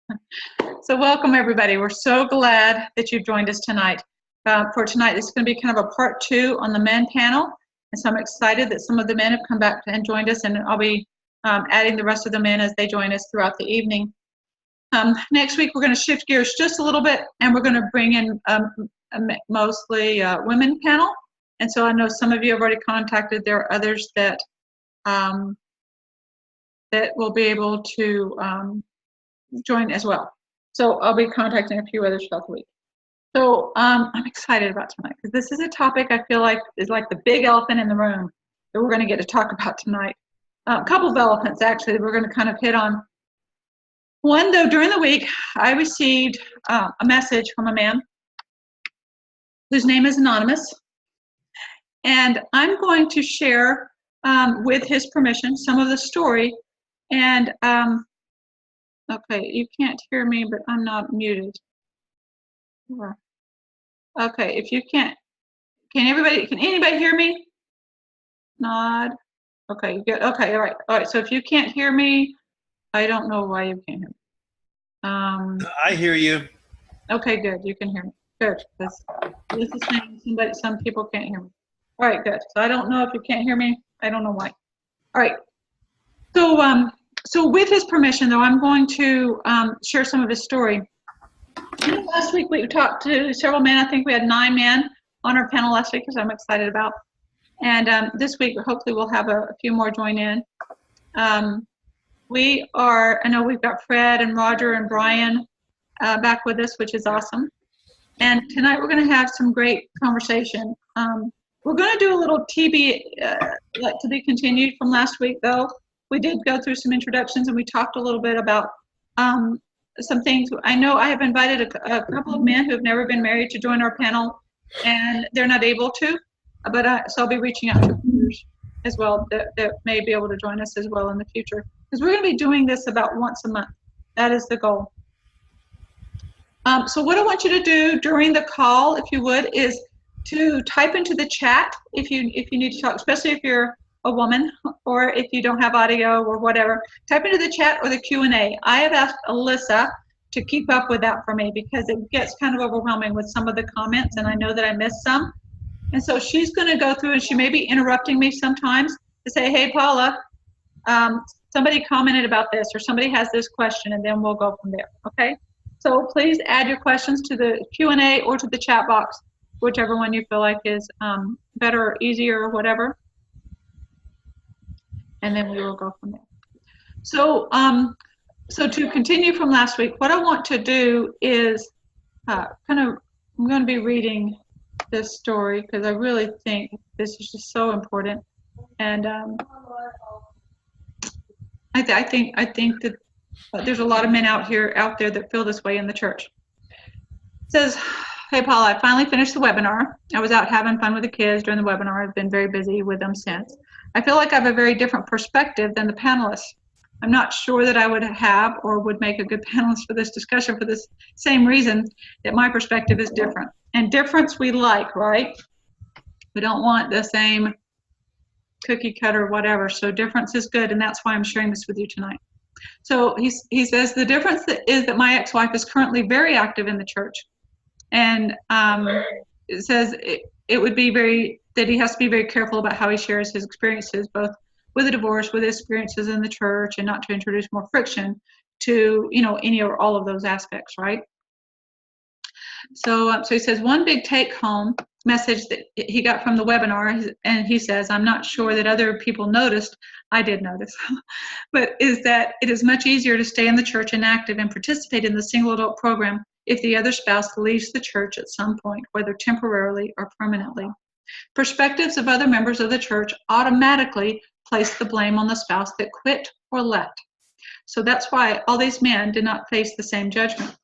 So welcome everybody. We're so glad that you joined us tonight. For tonight, this is going to be kind of a part 2 on the men panel. And so I'm excited that some of the men have come back and joined us, and I'll be adding the rest of the men as they join us throughout the evening. Next week, we're going to shift gears just a little bit, and we're going to bring in mostly women panel. And so I know some of you have already contacted. There are others that will be able to join as well. So I'll be contacting a few others throughout the week. So I'm excited about tonight because this is a topic I feel like is like the big elephant in the room that we're going to get to talk about tonight. A couple of elephants actually that we're going to kind of hit on. One, though, during the week I received a message from a man whose name is anonymous, and I'm going to share with his permission some of the story. And okay, you can't hear me, but I'm not muted. Okay, if you can't, can anybody hear me? Nod. Okay, good. Okay, all right. So if you can't hear me, I don't know why you can't hear me. I hear you. Okay, good. You can hear me. Good. This is saying some people can't hear me. All right, good. So I don't know if you can't hear me. I don't know why. All right. So with his permission, though, I'm going to share some of his story. Last week we talked to several men. I think we had 9 men on our panel last week, which I'm excited about. And this week, hopefully, we'll have a few more join in. I know we've got Fred and Roger and Brian back with us, which is awesome. And tonight we're going to have some great conversation. We're going to do a little TB, to be continued from last week, though. We did go through some introductions, and we talked a little bit about some things. I know I have invited a couple of men who have never been married to join our panel, and they're not able to, but so I'll be reaching out to others as well that may be able to join us as well in the future, because we're going to be doing this about once a month. That is the goal. So what I want you to do during the call, if you would, is to type into the chat if you need to talk, especially if you're a woman or if you don't have audio or whatever. Type into the chat or the Q&A. I have asked Alyssa to keep up with that for me because it gets kind of overwhelming with some of the comments, and I know that I missed some. And so she's going to go through, and she may be interrupting me sometimes to say, hey, Paula, somebody commented about this, or somebody has this question, and then we'll go from there, okay? So please add your questions to the Q&A or to the chat box, whichever one you feel like is better or easier or whatever. And then we will go from there. So, so to continue from last week, what I want to do is I'm going to be reading this story because I really think this is just so important. And I think that there's a lot of men out there that feel this way in the church. It says, hey, Paula, I finally finished the webinar. I was out having fun with the kids during the webinar. I've been very busy with them since. I feel like I have a very different perspective than the panelists. I'm not sure that I would have or would make a good panelist for this discussion for this same reason, that my perspective is different. And difference we like, right? We don't want the same cookie cutter, whatever. So difference is good, and that's why I'm sharing this with you tonight. So he says the difference is that my ex-wife is currently very active in the church. And it says it would be that he has to be very careful about how he shares his experiences, both with the divorce, with his experiences in the church, and not to introduce more friction to, any or all of those aspects, right? So he says one big take-home message that he got from the webinar, and he says, I'm not sure that other people noticed, I did notice, but is that it is much easier to stay in the church and active and participate in the single adult program if the other spouse leaves the church at some point, whether temporarily or permanently. Perspectives of other members of the church automatically place the blame on the spouse that quit or left. So that's why all these men did not face the same judgment.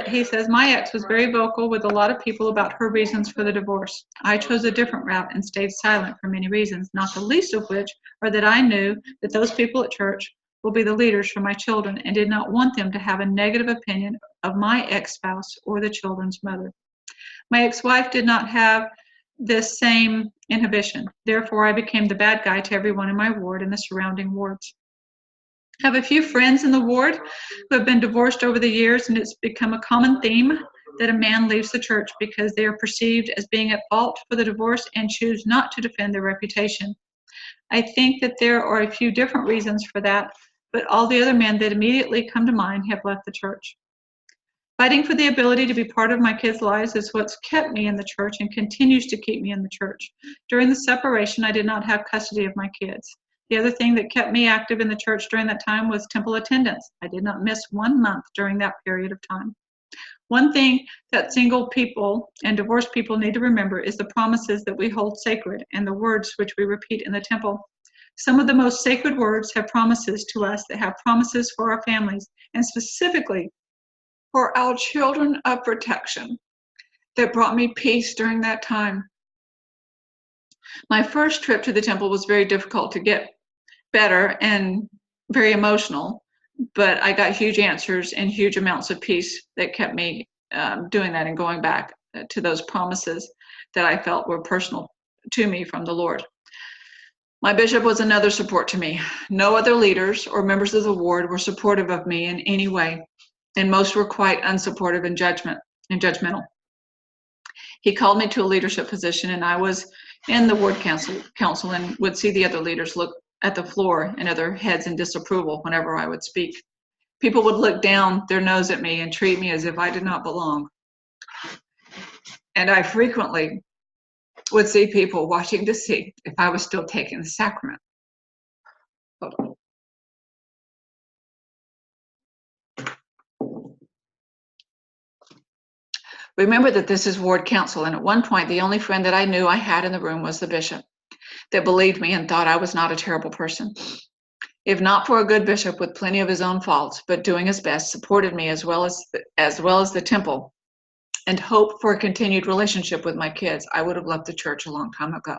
He says, my ex was very vocal with a lot of people about her reasons for the divorce. I chose a different route and stayed silent for many reasons, not the least of which are that I knew that those people at church will be the leaders for my children and did not want them to have a negative opinion of my ex-spouse or the children's mother. My ex-wife did not have this same inhibition. Therefore, I became the bad guy to everyone in my ward and the surrounding wards. I have a few friends in the ward who have been divorced over the years, and it's become a common theme that a man leaves the church because they are perceived as being at fault for the divorce and choose not to defend their reputation. I think that there are a few different reasons for that, but all the other men that immediately come to mind have left the church. Fighting for the ability to be part of my kids' lives is what's kept me in the church and continues to keep me in the church. During the separation, I did not have custody of my kids. The other thing that kept me active in the church during that time was temple attendance. I did not miss 1 month during that period of time. One thing that single people and divorced people need to remember is the promises that we hold sacred and the words which we repeat in the temple. Some of the most sacred words have promises to us that have promises for our families, and specifically for our children of protection, that brought me peace during that time. My first trip to the temple was very difficult to get better and very emotional, but I got huge answers and huge amounts of peace that kept me doing that and going back to those promises that I felt were personal to me from the Lord. My bishop was another support to me. No other leaders or members of the ward were supportive of me in any way, and most were quite unsupportive and judgmental. He called me to a leadership position, and I was in the ward council and would see the other leaders look at the floor and other heads in disapproval whenever I would speak. People would look down their nose at me and treat me as if I did not belong. And I frequently would see people watching to see if I was still taking the sacrament. Hold on. Remember that this is ward council, and at one point the only friend that I knew I had in the room was the bishop, that believed me and thought I was not a terrible person. If not for a good bishop with plenty of his own faults, but doing his best, supported me as well as the temple, and hoped for a continued relationship with my kids, I would have left the church a long time ago.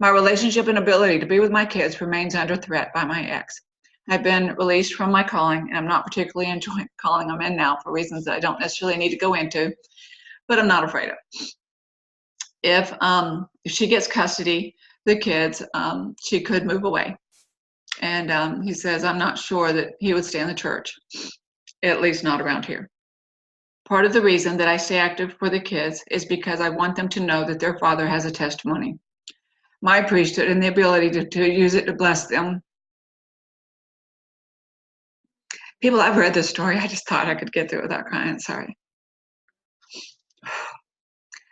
My relationship and ability to be with my kids remains under threat by my ex. I've been released from my calling, and I'm not particularly enjoying the calling I'm in now for reasons that I don't necessarily need to go into, but I'm not afraid of. If she gets custody, the kids, she could move away. And he says, I'm not sure that he would stay in the church, at least not around here. Part of the reason that I stay active for the kids is because I want them to know that their father has a testimony. My priesthood and the ability to use it to bless them. People, I've read this story. I just thought I could get through it without crying. Sorry.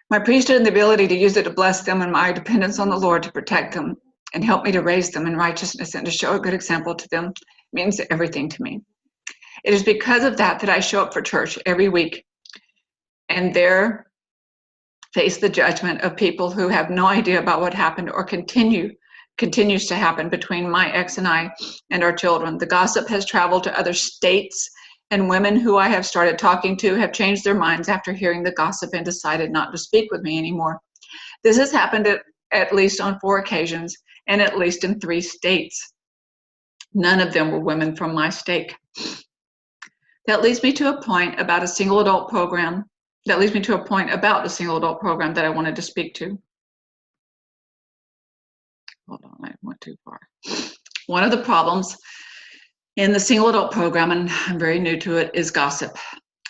My priesthood and the ability to use it to bless them, and my dependence on the Lord to protect them and help me to raise them in righteousness and to show a good example to them means everything to me. It is because of that that I show up for church every week and there face the judgment of people who have no idea about what happened or continues to happen between my ex and I and our children. The gossip has traveled to other states, and women who I have started talking to have changed their minds after hearing the gossip and decided not to speak with me anymore. This has happened at least on 4 occasions and at least in 3 states. None of them were women from my state. That leads me to a point about a single adult program. That leads me to a point about the single adult program that I wanted to speak to. Hold on, I went too far. One of the problems in the single adult program, and I'm very new to it, is gossip.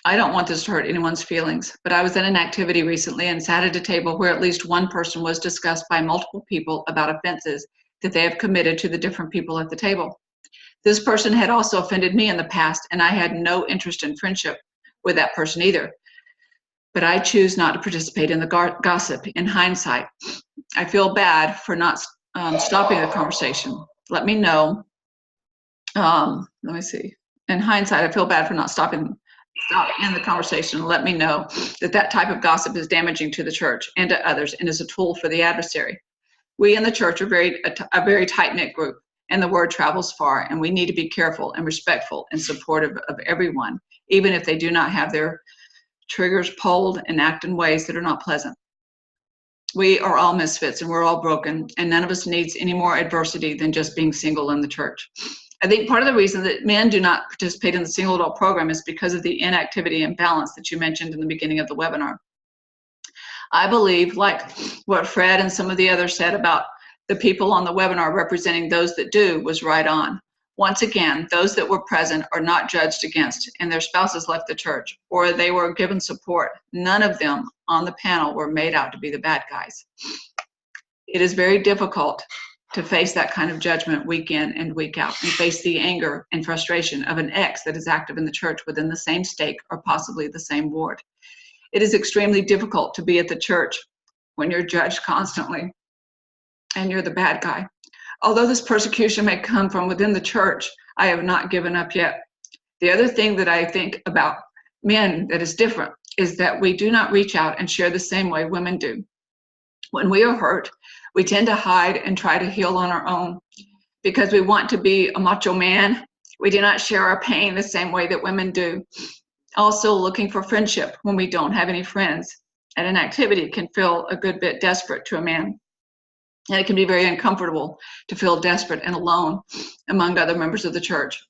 I don't want this to hurt anyone's feelings, but I was at an activity recently and sat at a table where at least one person was discussed by multiple people about offenses that they have committed to the different people at the table. This person had also offended me in the past, and I had no interest in friendship with that person either. But I choose not to participate in the gossip. In hindsight, I feel bad for not stopping the conversation. Let me know. Let me see. In hindsight, I feel bad for not stopping in the conversation. Let me know that type of gossip is damaging to the church and to others and is a tool for the adversary. We in the church are a very tight-knit group, and the word travels far, and we need to be careful and respectful and supportive of everyone, even if they do not have their triggers pulled and act in ways that are not pleasant. We are all misfits and we're all broken, and none of us needs any more adversity than just being single in the church. I think part of the reason that men do not participate in the single adult program is because of the inactivity and balance that you mentioned in the beginning of the webinar. I believe, like what Fred and some of the others said about the people on the webinar representing those that do, was right on. Once again, those that were present are not judged against, and their spouses left the church, or they were given support. None of them on the panel were made out to be the bad guys. It is very difficult to face that kind of judgment week in and week out, and face the anger and frustration of an ex that is active in the church within the same stake or possibly the same ward. It is extremely difficult to be at the church when you're judged constantly and you're the bad guy. Although this persecution may come from within the church, I have not given up yet. The other thing that I think about men that is different is that we do not reach out and share the same way women do. When we are hurt, we tend to hide and try to heal on our own because we want to be a macho man. We do not share our pain the same way that women do. Also, looking for friendship when we don't have any friends at an activity can feel a good bit desperate to a man. And it can be very uncomfortable to feel desperate and alone among other members of the church.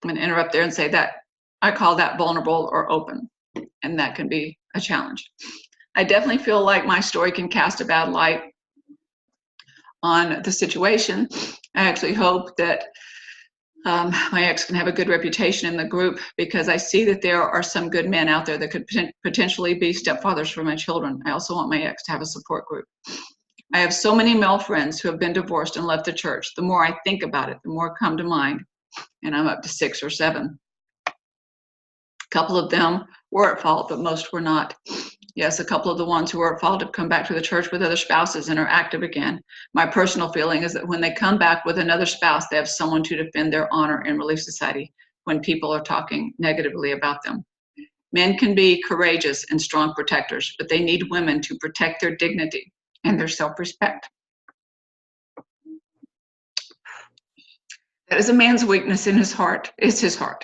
I'm going to interrupt there and say that I call that vulnerable or open, and that can be a challenge. I definitely feel like my story can cast a bad light on the situation. I actually hope that my ex can have a good reputation in the group, because I see that there are some good men out there that could potentially be stepfathers for my children. I also want my ex to have a support group. I have so many male friends who have been divorced and left the church. The more I think about it, the more come to mind, and I'm up to 6 or 7. A couple of them were at fault, but most were not. Yes, a couple of the ones who were at fault have come back to the church with other spouses and are active again. My personal feeling is that when they come back with another spouse, they have someone to defend their honor in Relief Society when people are talking negatively about them. Men can be courageous and strong protectors, but they need women to protect their dignity and their self-respect. That is a man's weakness in his heart, is his heart.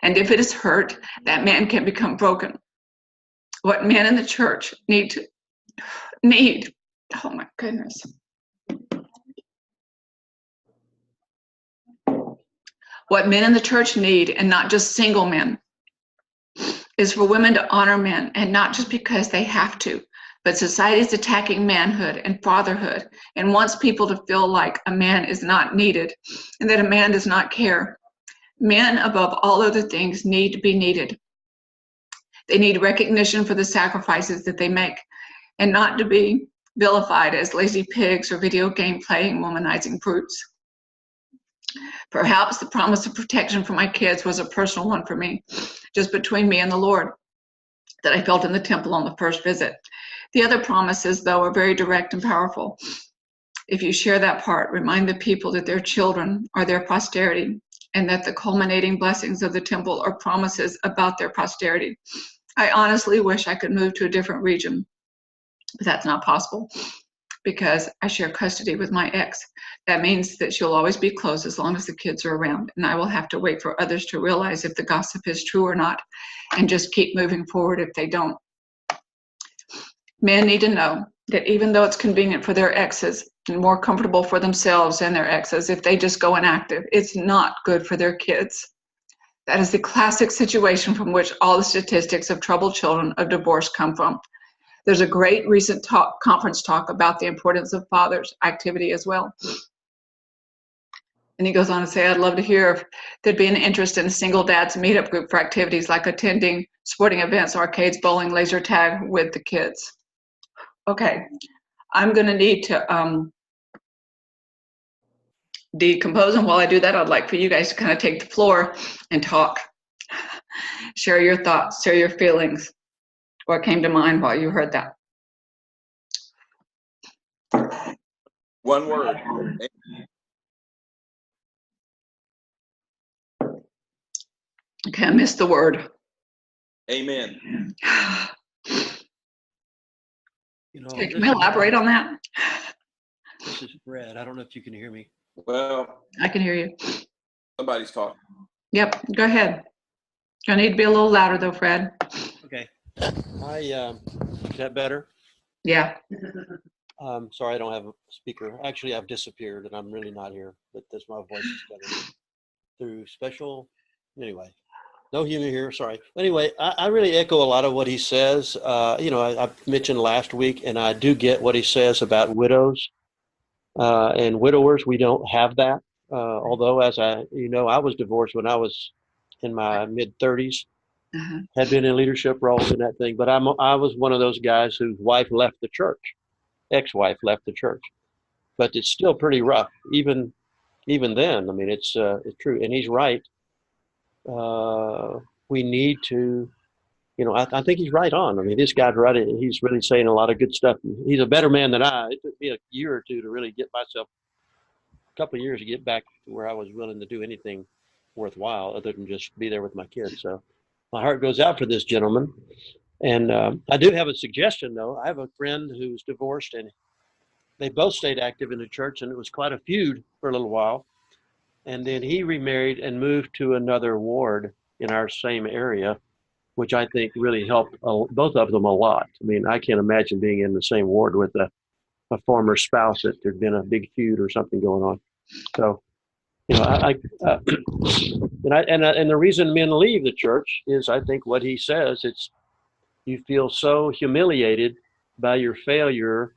And if it is hurt, that man can become broken. What men in the church need, oh my goodness. What men in the church need, and not just single men, is for women to honor men, and not just because they have to, but society is attacking manhood and fatherhood and wants people to feel like a man is not needed and that a man does not care. Men, above all other things, need to be needed. They need recognition for the sacrifices that they make, and not to be vilified as lazy pigs or video game playing, womanizing brutes. Perhaps the promise of protection for my kids was a personal one for me, just between me and the Lord, that I felt in the temple on the first visit. The other promises, though, are very direct and powerful. If you share that part, remind the people that their children are their posterity, and that the culminating blessings of the temple are promises about their posterity. I honestly wish I could move to a different region, but that's not possible because I share custody with my ex. That means that she'll always be close as long as the kids are around, and I will have to wait for others to realize if the gossip is true or not, and just keep moving forward if they don't. Men need to know that even though it's convenient for their exes and more comfortable for themselves and their exes, if they just go inactive, it's not good for their kids. That is the classic situation from which all the statistics of troubled children of divorce come from. There's a great recent conference talk about the importance of fathers' activity as well. And he goes on to say, I'd love to hear if there'd be an interest in a single dad's meetup group for activities like attending sporting events, arcades, bowling, laser tag with the kids. Okay, I'm going to need to decompose, and while I do that, I'd like for you guys to kind of take the floor and talk. Share your thoughts, share your feelings. What came to mind while you heard that? One word. Okay, I missed the word. Amen. You know, Okay, can we elaborate on that? This is Fred. I don't know if you can hear me. Well, I can hear you. somebody's talking. Yep, go ahead. I need to be a little louder though, Fred. Okay. Is that better? Yeah. Sorry, I don't have a speaker. Actually, I've disappeared and I'm really not here, but my voice is coming through special. Anyway, no humor here. Sorry. Anyway, I really echo a lot of what he says. You know, I mentioned last week, and I do get what he says about widows and widowers. We don't have that. Although, as I was divorced when I was in my mid-30s, Uh-huh. had been in leadership roles in that thing. But I was one of those guys whose wife left the church, ex-wife left the church. But it's still pretty rough, even then. I mean, it's true, and he's right. We need to, I think he's right on. I mean, this guy's right. He's really saying a lot of good stuff. He's a better man than I. It took me a year or two to really get myself, a couple of years to get back to where I was willing to do anything worthwhile other than just be there with my kids. So my heart goes out for this gentleman. And I do have a suggestion, though. I have a friend who's divorced, and they both stayed active in the church, and it was quite a feud for a little while. And then he remarried and moved to another ward in our same area, which I think really helped both of them a lot. I mean, I can't imagine being in the same ward with a former spouse that there'd been a big feud or something going on. So, and the reason men leave the church is, I think, what he says. It's, you feel so humiliated by your failure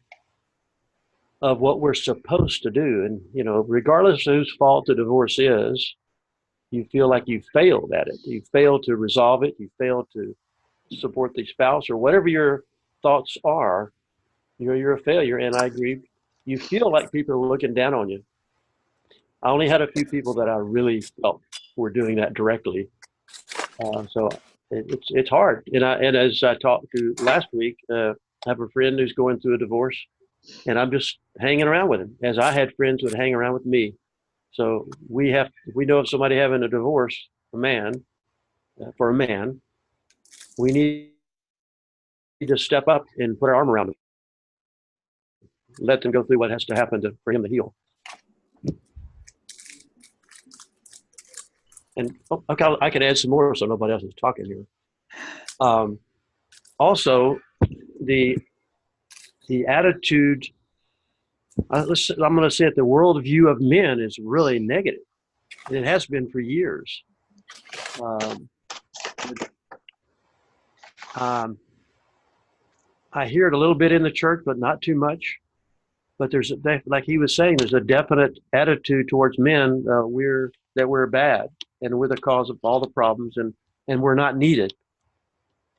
of what we're supposed to do. And, regardless of whose fault the divorce is, you feel like you failed at it. You failed to resolve it. You failed to support the spouse, or whatever your thoughts are. You're a failure. And I agree. You feel like people are looking down on you. I only had a few people that I really felt were doing that directly. So it's hard. And as I talked to last week, I have a friend who's going through a divorce, and I'm just hanging around with him, as I had friends who would hang around with me. So we know of somebody having a divorce, for a man, we need to step up and put our arm around them, let them go through what has to happen for him to heal. And okay, I can add some more so nobody else is talking here. Also, the attitude, I'm going to say it, the worldview of men is really negative, and it has been for years. I hear it a little bit in the church, but not too much. But like he was saying, there's a definite attitude towards men. We're bad, and we're the cause of all the problems, and we're not needed.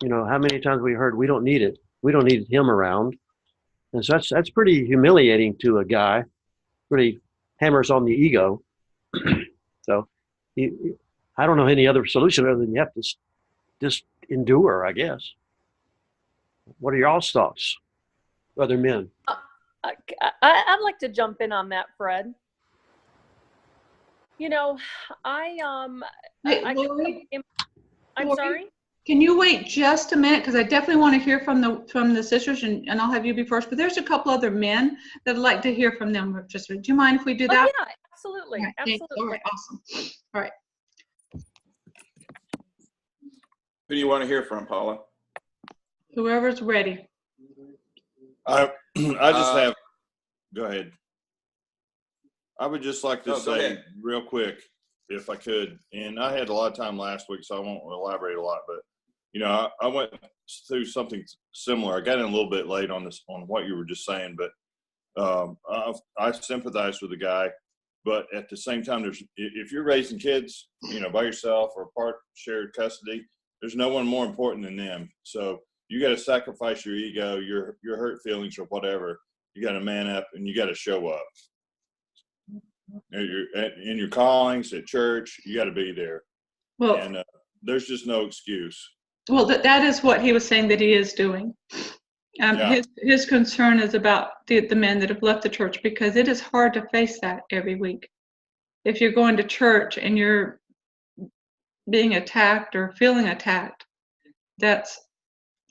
How many times we heard we don't need it. We don't need him around. And so that's pretty humiliating to a guy. Really hammers on the ego. So I don't know any other solution other than you have to just endure, I guess. What are y'all's thoughts, other men? I'd like to jump in on that, Fred. Hey, I'm Lori, sorry. can you wait just a minute? Because I definitely want to hear from the sisters, and I'll have you be first. But there's a couple other men that I'd like to hear from them. Do you mind if we do that? Yeah, absolutely. All right, Absolutely. All right, awesome. All right. Who do you want to hear from, Paula? Whoever's ready. I just have. Go ahead. I would just like to Go say ahead. real quick, if I could, and I had a lot of time last week, so I won't elaborate a lot. But I went through something similar. I got in a little bit late on what you were just saying, but I sympathize with the guy. But at the same time, if you're raising kids, by yourself or shared custody, there's no one more important than them. So you got to sacrifice your ego, your hurt feelings, or whatever. You got to man up and you got to show up. In your callings at church, you got to be there. Well, and there's just no excuse. Well, that is what he was saying that he is doing. His concern is about the men that have left the church, because it is hard to face that every week. If you're going to church and you're being attacked or feeling attacked, that's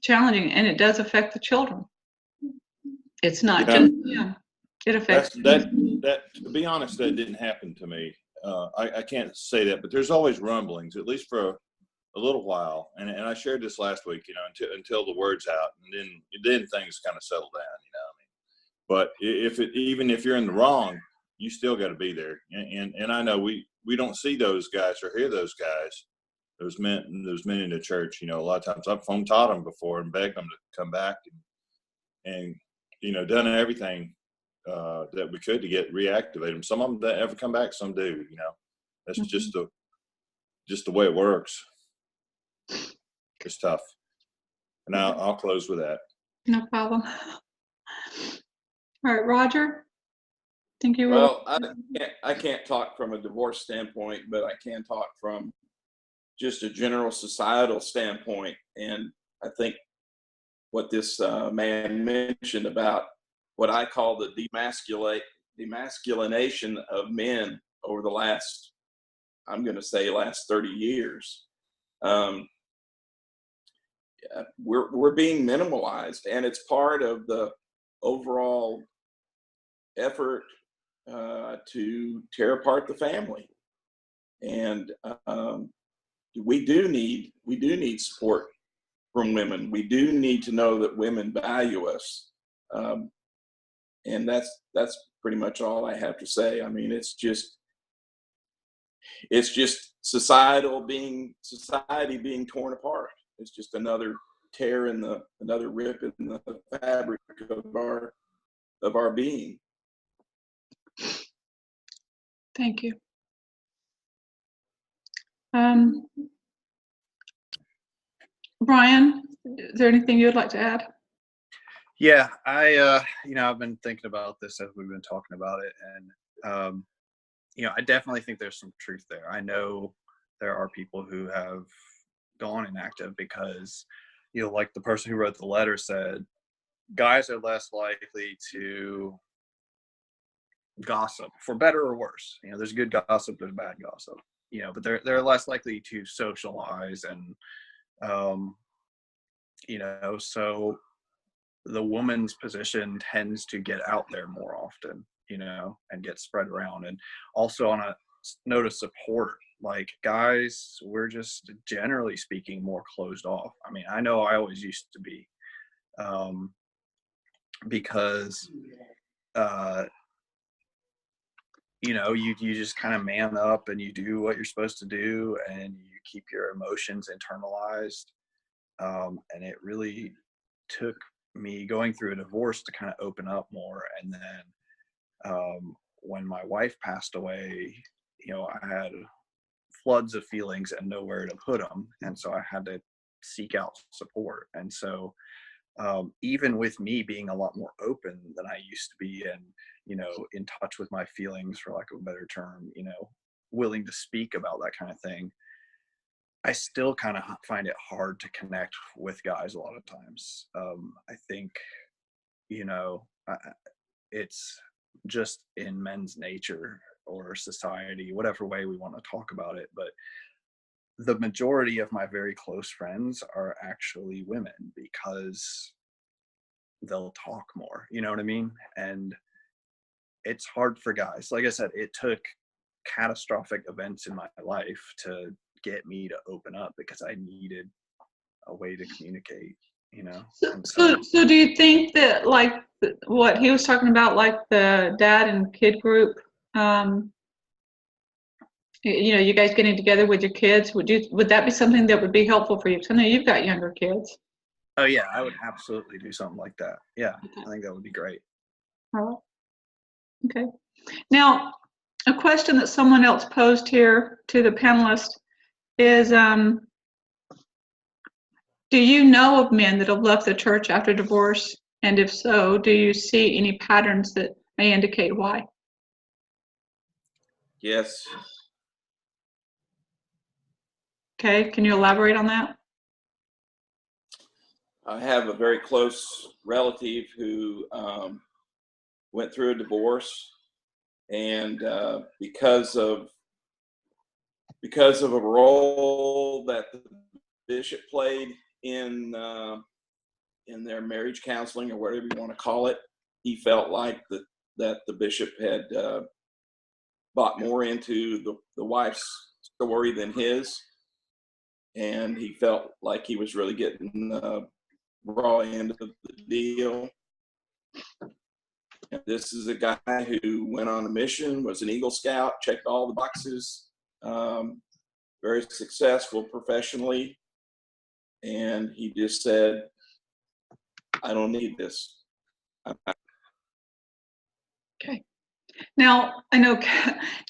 challenging, and it does affect the children. It's not just them. It affects that. To be honest, that didn't happen to me. I can't say that, but there's always rumblings, at least for a little while. And I shared this last week, until the word's out, and then things kind of settle down, But even if you're in the wrong, you still got to be there. And I know we don't see those guys or hear those guys, those men in the church. A lot of times I've phone taught them before and begged them to come back and done everything that we could to get reactivate them. Some of them don't ever come back, some do. That's just the way it works. It's tough. And I'll close with that. No problem. All right, Roger. Think you will. Well, I can't talk from a divorce standpoint, but I can talk from just a general societal standpoint. And I think what this man mentioned about what I call the demasculination of men over the last 30 years. We're being minimalized, and it's part of the overall effort to tear apart the family. And we do need support from women. We do need to know that women value us. And that's pretty much all I have to say. I mean, it's just society being torn apart. It's just another tear another rip in the fabric of our being. Thank you. Brian, is there anything you would like to add? Yeah, I've been thinking about this as we've been talking about it, and I definitely think there's some truth there. I know there are people who have gone inactive because, like the person who wrote the letter said, guys are less likely to gossip, for better or worse. There's good gossip, there's bad gossip. But they're less likely to socialize, and so the woman's position tends to get out there more often, and get spread around. And also, on a note of support, like, guys, we're just generally speaking more closed off. I mean, I know I always used to be, because you just kind of man up and you do what you're supposed to do, and you keep your emotions internalized. And it really took me going through a divorce to kind of open up more. And then when my wife passed away, I had floods of feelings and nowhere to put them. And so I had to seek out support. And so even with me being a lot more open than I used to be, and, in touch with my feelings, for lack of a better term, willing to speak about that kind of thing, I still kind of find it hard to connect with guys a lot of times. I think, it's just in men's nature or society, whatever way we want to talk about it. But the majority of my very close friends are actually women, because they'll talk more, you know what I mean? And it's hard for guys. Like I said, it took catastrophic events in my life to get me to open up, because I needed a way to communicate, So do you think that, like, what he was talking about, like the dad and kid group, you guys getting together with your kids, would that be something that would be helpful for you? Because I know you've got younger kids. Oh yeah, I would absolutely do something like that. Yeah, okay. I think that would be great. All right. Okay. Now, a question that someone else posed here to the panelists is, do you know of men that have left the church after divorce? And if so, do you see any patterns that may indicate why? Yes. Okay, can you elaborate on that? I have a very close relative who went through a divorce, and because of a role that the bishop played in their marriage counseling, or whatever you want to call it, he felt like that the bishop had bought more into the wife's story than his, and he felt like he was really getting the raw end of the deal. And this is a guy who went on a mission, was an Eagle Scout, checked all the boxes, very successful professionally, and he just said, I don't need this. Okay. Now, I know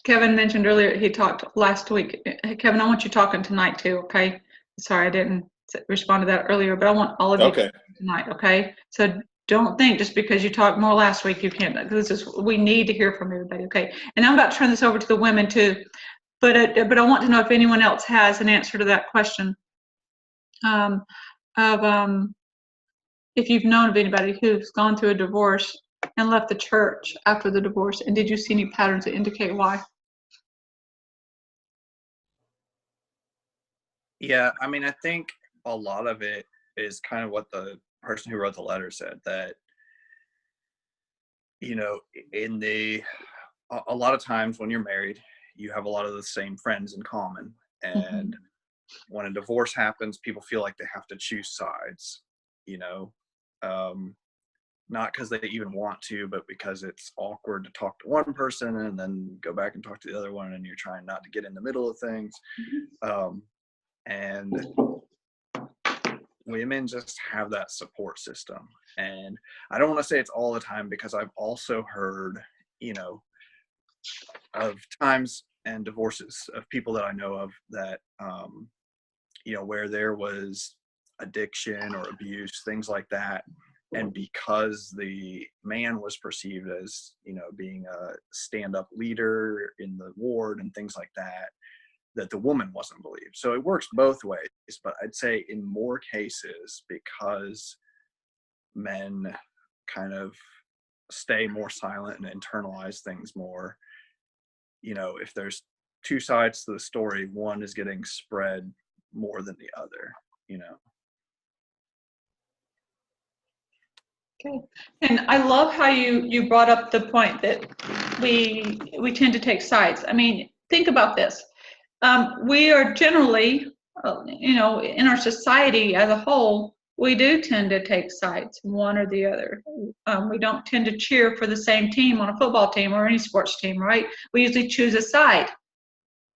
Kevin mentioned earlier, he talked last week. Kevin, I want you talking tonight too, okay? Sorry, I didn't respond to that earlier, but I want all of you Okay. tonight, okay? So don't think just because you talked more last week, you can't, because we need to hear from everybody, okay? And I'm about to turn this over to the women too, but I want to know if anyone else has an answer to that question of if you've known of anybody who's gone through a divorce and left the church after the divorce, and did you see any patterns that indicate why? Yeah, I mean, I think a lot of it is kind of what the person who wrote the letter said, that, you know, in the a lot of times when you're married, you have a lot of the same friends in common. And when a divorce happens, people feel like they have to choose sides, you know, not because they even want to, but because it's awkward to talk to one person and then go back and talk to the other one, and you're trying not to get in the middle of things. And women just have that support system. And I don't want to say it's all the time, because I've also heard, you know, of times and divorces of people that I know of that, you know, where there was addiction or abuse, things like that. And because the man was perceived as, you know, being a stand-up leader in the ward and things like that, that the woman wasn't believed. So it works both ways. But I'd say in more cases, because men kind of stay more silent and internalize things more, you know, if there's two sides to the story, one is getting spread more than the other, you know. Okay. And I love how you brought up the point that we tend to take sides. I mean, think about this. We are generally, you know, in our society as a whole, we do tend to take sides, one or the other. We don't tend to cheer for the same team on a football team or any sports team, right? We usually choose a side.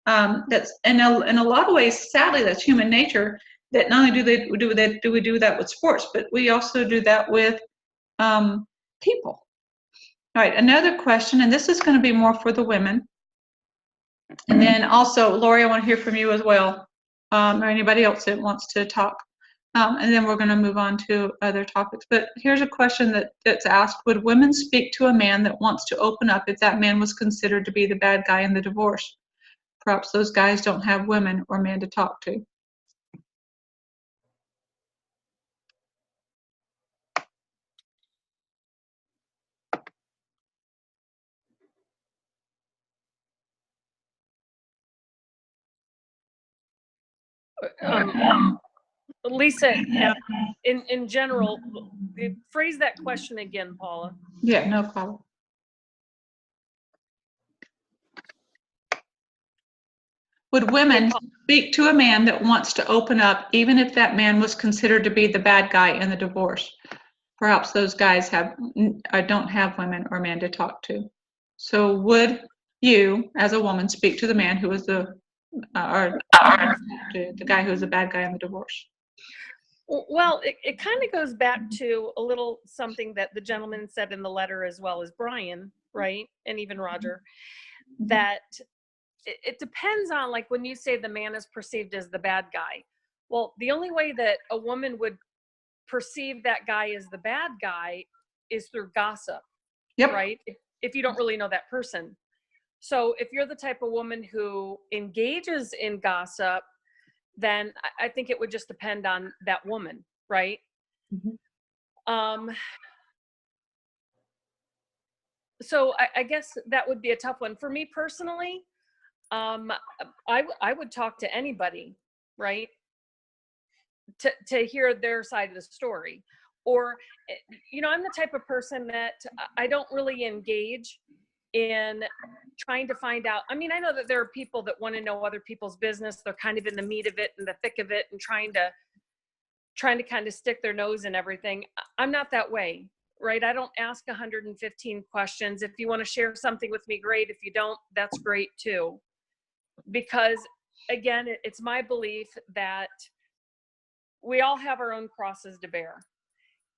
That's in a lot of ways, sadly, that's human nature. That not only do we do that with sports, but we also do that with people. All right, another question, and this is going to be more for the women. And then also, Lori, I want to hear from you as well, or anybody else that wants to talk. And then we're going to move on to other topics. But here's a question that's asked: would women speak to a man that wants to open up if that man was considered to be the bad guy in the divorce? Perhaps those guys don't have women or men to talk to. Lisa, in general, phrase that question again, Paula. Yeah, no problem. Would women speak to a man that wants to open up, even if that man was considered to be the bad guy in the divorce? Perhaps those guys don't have women or men to talk to. So would you, as a woman, speak to the man who was the guy who was the bad guy in the divorce? Well, it kind of goes back to a little something that the gentleman said in the letter, as well as Brian, right? And even Roger, that it depends on, like, when you say the man is perceived as the bad guy. Well, the only way that a woman would perceive that guy as the bad guy is through gossip. Yep. Right? If you don't really know that person. So if you're the type of woman who engages in gossip, then I think it would just depend on that woman, right? Mm-hmm. So I guess that would be a tough one for me personally. I would talk to anybody, right? To hear their side of the story. Or, you know, I'm the type of person that I don't really engage in trying to find out. I mean, I know that there are people that want to know other people's business. They're kind of in the meat of it and the thick of it, and trying to kind of stick their nose in everything. I'm not that way, right? I don't ask 115 questions. If you want to share something with me, great. If you don't, that's great too. Because again, it's my belief that we all have our own crosses to bear,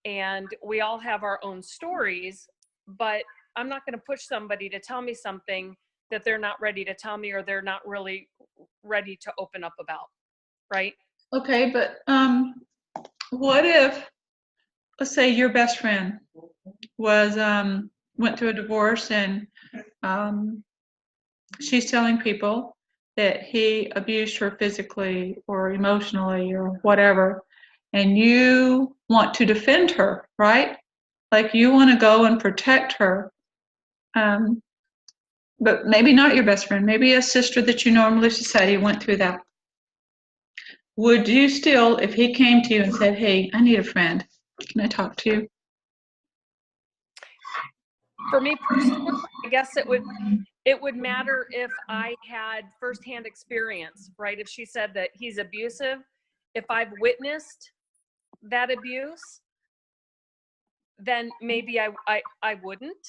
and we all have our own stories, but I'm not going to push somebody to tell me something that they're not ready to tell me, or they're not really ready to open up about. Right. Okay, but what if, let's say your best friend was went through a divorce, and she's telling people that he abused her physically or emotionally or whatever, and you want to defend her, right? Like you want to go and protect her, but maybe not your best friend, maybe a sister that you know in Relief Society went through that. Would you still, if he came to you and said, hey, I need a friend, can I talk to you? For me personally, I guess it would matter if I had firsthand experience, right? If she said that he's abusive, if I've witnessed that abuse, then maybe I wouldn't.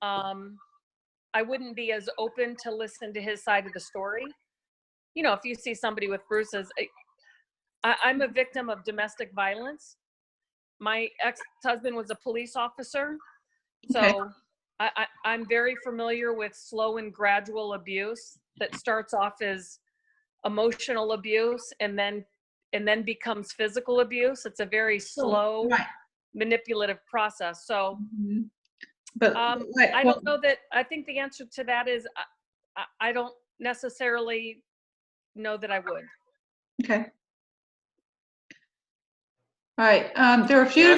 I wouldn't be as open to listen to his side of the story. You know, if you see somebody with bruises, I'm a victim of domestic violence. My ex-husband was a police officer. So okay. I'm very familiar with slow and gradual abuse that starts off as emotional abuse and then becomes physical abuse. It's a very slow, right, manipulative process. So, but I don't know that. I think the answer to that is I don't necessarily know that I would. Okay. All right. There are a few.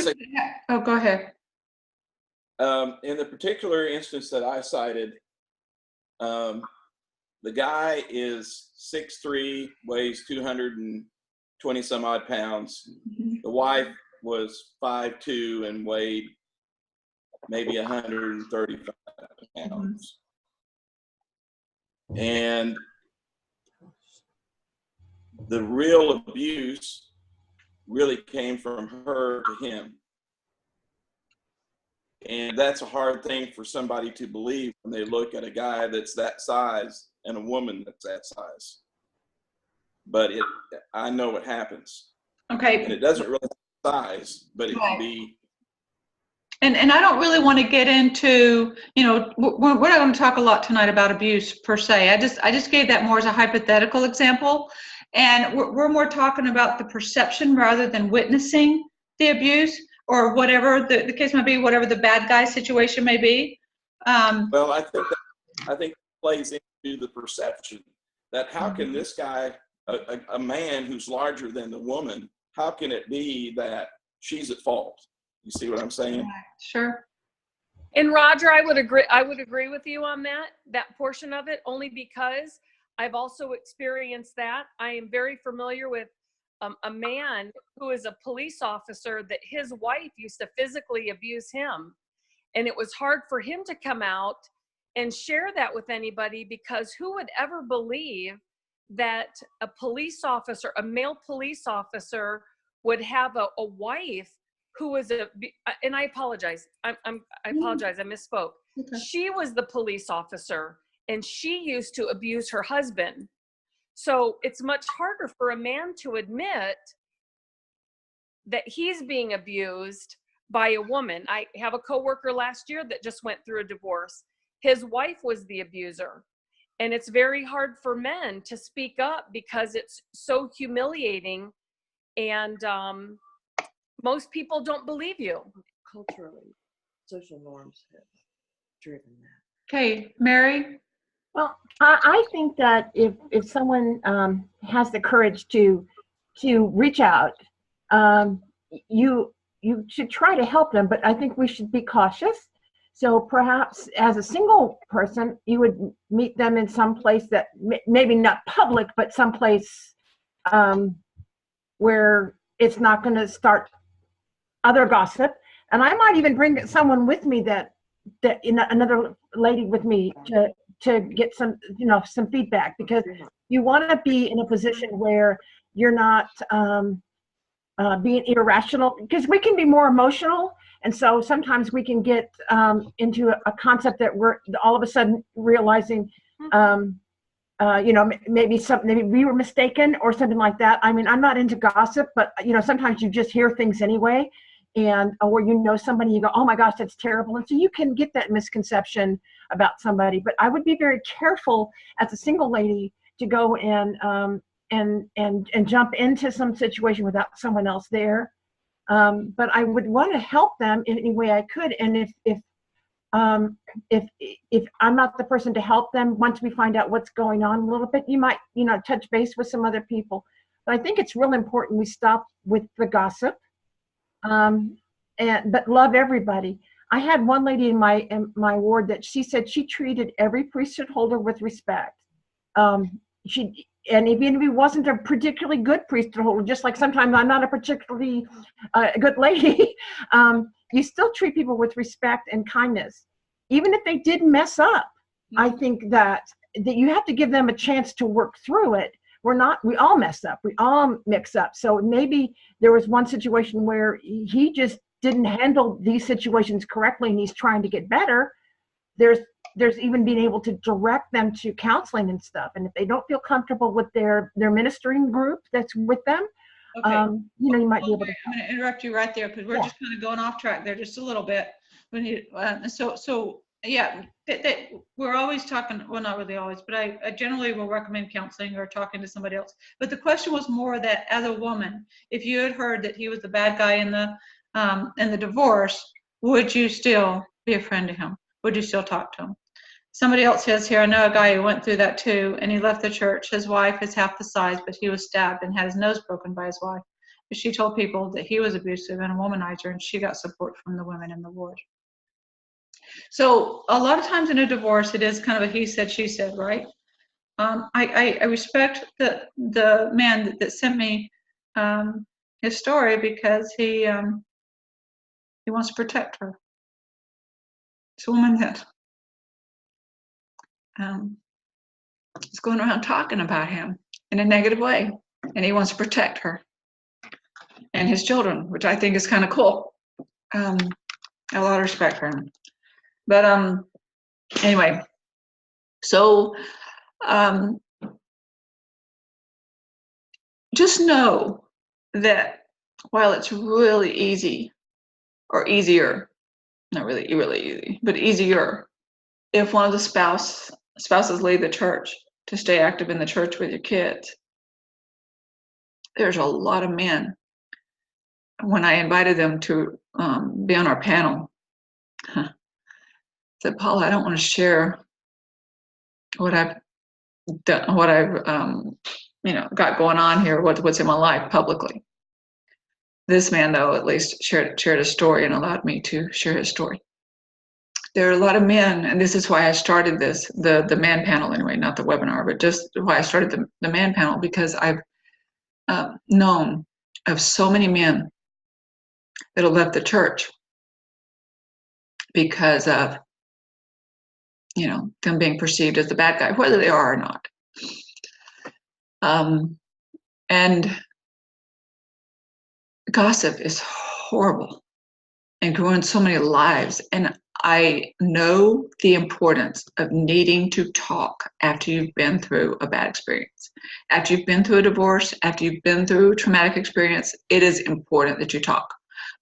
Oh, go ahead. In the particular instance that I cited, the guy is 6'3", weighs 220 some odd pounds. Mm-hmm. The wife was 5'2" and weighed maybe 135 pounds. Mm-hmm. And the real abuse really came from her to him. And that's a hard thing for somebody to believe when they look at a guy that's that size and a woman that's that size. But I know what happens. Okay. And it doesn't really size, but it can be. And I don't really want to get into, you know, we're not going to talk a lot tonight about abuse per se. I just gave that more as a hypothetical example. And we're more talking about the perception rather than witnessing the abuse, or whatever the case might be, whatever the bad guy situation may be. Well, I think it plays into the perception that how can this guy, a man who's larger than the woman, how can it be that she's at fault? You see what I'm saying? Sure. And Roger, I would agree with you on that portion of it, only because I've also experienced that. I am very familiar with a man who is a police officer that his wife used to physically abuse him. And it was hard for him to come out and share that with anybody, because who would ever believe that a police officer, a male police officer, would have a wife who was and I apologize. I apologize. I misspoke. Okay. She was the police officer and she used to abuse her husband. So it's much harder for a man to admit that he's being abused by a woman. I have a coworker last year that just went through a divorce. His wife was the abuser. And it's very hard for men to speak up because it's so humiliating. And most people don't believe you. Culturally, social norms have driven that. Okay, Mary? Well, I think that if someone has the courage to reach out, you should try to help them, but I think we should be cautious. So perhaps as a single person, you would meet them in some place that maybe not public, but someplace where it's not going to start other gossip. And I might even bring someone with me that another lady with me to get some feedback, because you want to be in a position where you're not being irrational, because we can be more emotional. And so sometimes we can get into a concept that we're all of a sudden realizing, maybe we were mistaken or something like that. I mean, I'm not into gossip, but sometimes you just hear things anyway. or you know somebody, you go, oh my gosh, that's terrible. And so you can get that misconception about somebody. But I would be very careful as a single lady to go and jump into some situation without someone else there. But I would want to help them in any way I could. And if I'm not the person to help them, once we find out what's going on a little bit, you might, touch base with some other people. But I think it's real important we stop with the gossip, but love everybody. I had one lady in my ward that she said she treated every priesthood holder with respect. And even if he wasn't a particularly good priesthood holder, just like sometimes I'm not a particularly good lady, you still treat people with respect and kindness, even if they did mess up. I think that you have to give them a chance to work through it. We all mess up, we all mix up. So maybe there was one situation where he just didn't handle these situations correctly and he's trying to get better. There's even being able to direct them to counseling and stuff. And if they don't feel comfortable with their ministering group that's with them, Okay. You might be able to. I'm going to interrupt you right there because we're just kind of going off track there just a little bit. We're always talking, well, not really always, but I generally will recommend counseling or talking to somebody else. But the question was more that as a woman, if you had heard that he was the bad guy in the divorce, would you still be a friend to him? Would you still talk to him? Somebody else says here, I know a guy who went through that too, and he left the church. His wife is half the size, but he was stabbed and had his nose broken by his wife. But she told people that he was abusive and a womanizer, and she got support from the women in the ward. So a lot of times in a divorce, it is kind of a he said, she said, right? I respect the man that sent me his story because he wants to protect her. It's a woman that is going around talking about him in a negative way, and he wants to protect her and his children, which I think is kind of cool. I have a lot of respect for him. But anyway, so just know that while it's really easy, or easier, not really easy, but easier, if one of the spouses leave the church to stay active in the church with your kids, there's a lot of men. When I invited them to be on our panel, said, Paula, I don't want to share what I've done, what I've got going on here, what's in my life publicly. This man, though, at least shared a story and allowed me to share his story. There are a lot of men, and this is why I started this, the man panel anyway, not the webinar, but just why I started the man panel, because I've known of so many men that have left the church because of, them being perceived as the bad guy, whether they are or not. And gossip is horrible and can ruin so many lives. And I know the importance of needing to talk after you've been through a bad experience. After you've been through a divorce, after you've been through a traumatic experience, it is important that you talk.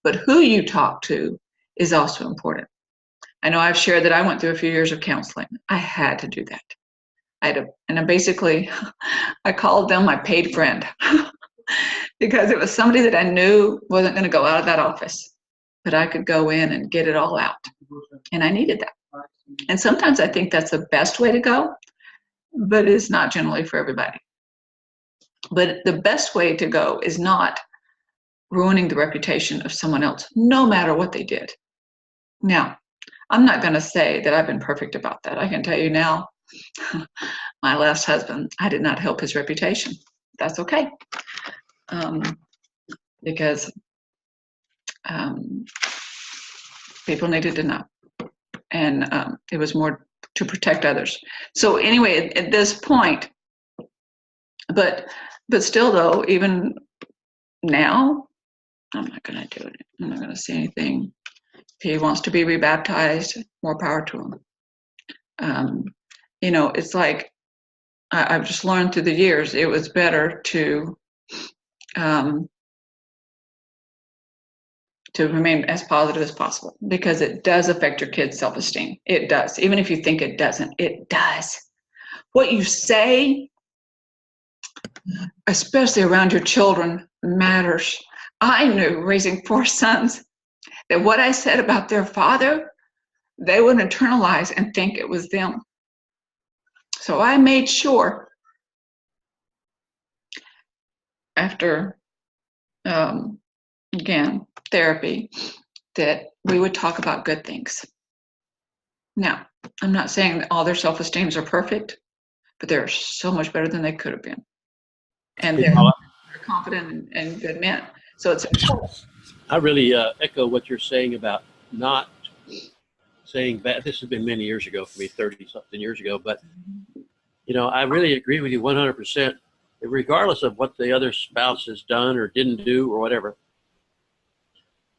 But who you talk to is also important. I know I've shared that I went through a few years of counseling. I had to do that. I called them my paid friend because it was somebody that I knew wasn't going to go out of that office, but I could go in and get it all out. And I needed that. And sometimes I think that's the best way to go, but it's not generally for everybody. But the best way to go is not ruining the reputation of someone else, no matter what they did. Now, I'm not going to say that I've been perfect about that. I can tell you now, my last husband, I did not help his reputation. That's okay. Because people needed to know. And it was more to protect others. So anyway, at this point, but still though, even now, I'm not going to do it. I'm not going to say anything. If he wants to be rebaptized, more power to him. It's like I've just learned through the years, it was better to to remain as positive as possible, because it does affect your kids' self-esteem. It does. Even if you think it doesn't, it does. What you say, especially around your children, matters. I knew raising 4 sons that what I said about their father, they would internalize and think it was them. So I made sure after, again, therapy, that we would talk about good things. Now, I'm not saying that all their self-esteems are perfect, but they're so much better than they could have been. And they're confident and good men. So it's important. I really echo what you're saying about not saying bad. This has been many years ago for me, 30-something years ago. But, you know, I really agree with you 100%. Regardless of what the other spouse has done or didn't do or whatever,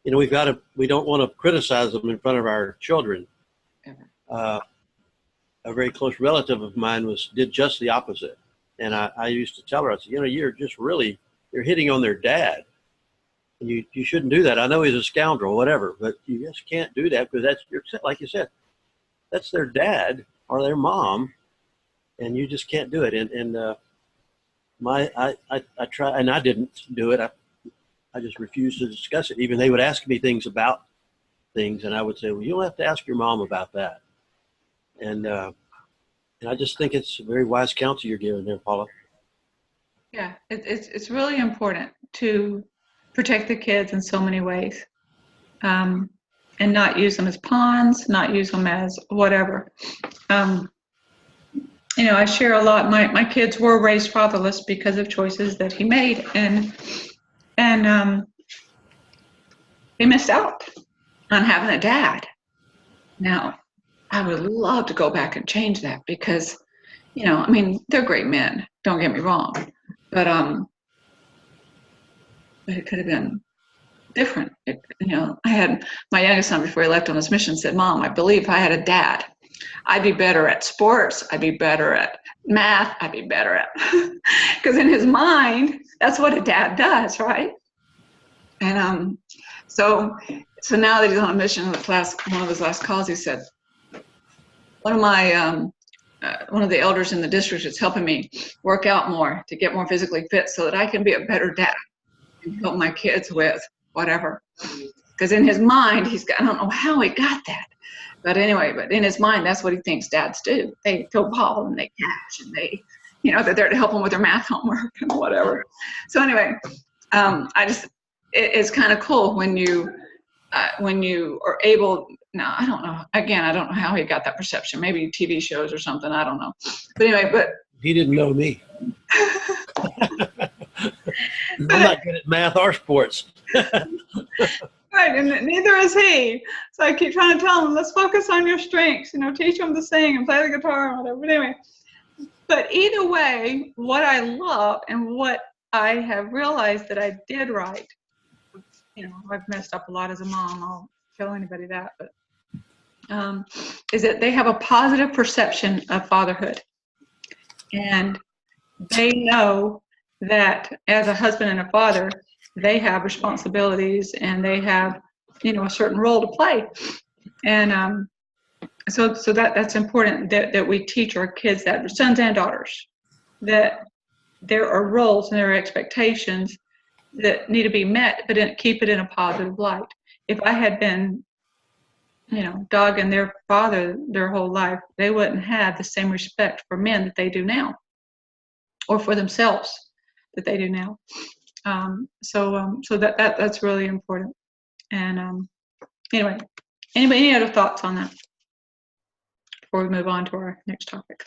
you know, we don't want to criticize them in front of our children. A very close relative of mine did just the opposite. And I used to tell her, I said, you know, you're hitting on their dad. And you shouldn't do that. I know he's a scoundrel, whatever, but you just can't do that, because like you said, that's their dad or their mom, and you just can't do it. And I try, and I didn't do it. I just refused to discuss it. Even they would ask me things about things, and I would say, well, you don't have to ask your mom about that. And I just think it's a very wise counsel you're giving there, Paula. Yeah, it's really important to protect the kids in so many ways, and not use them as pawns, not use them as whatever. You know, I share a lot. My kids were raised fatherless because of choices that he made, and they missed out on having a dad. Now, I would love to go back and change that, because, you know, I mean, they're great men. Don't get me wrong, but it could have been different. You know, I had my youngest son, before he left on his mission, said, "Mom, I believe if I had a dad, I'd be better at sports. I'd be better at math. I'd be better at," because in his mind, that's what a dad does, right? And so now that he's on a mission, one of his last calls, he said, one of the elders in the district is helping me work out more to get more physically fit so that I can be a better dad and help my kids with whatever. Because in his mind, I don't know how he got that. But anyway, in his mind, that's what he thinks dads do. They throw ball and they catch, and they're there to help them with their math homework and whatever. So anyway, it's kind of cool when you are able. Now, I don't know. Again, I don't know how he got that perception. Maybe TV shows or something. I don't know. But anyway, He didn't know me. I'm not good at math or sports. Right, and neither is he. So I keep trying to tell him, let's focus on your strengths. You know, teach him to sing and play the guitar and whatever. But anyway, but either way, what I love and what I have realized that I did right, you know, I've messed up a lot as a mom. I'll tell anybody that, but is that they have a positive perception of fatherhood, and they know that as a husband and a father, they have responsibilities and they have, you know, a certain role to play. And so that's important that we teach our kids, that sons and daughters, that there are roles and there are expectations that need to be met, but keep it in a positive light. If I had been, you know, dogging their father their whole life, they wouldn't have the same respect for men that they do now, or for themselves that they do now. So that's really important. And anyway, any other thoughts on that before we move on to our next topic?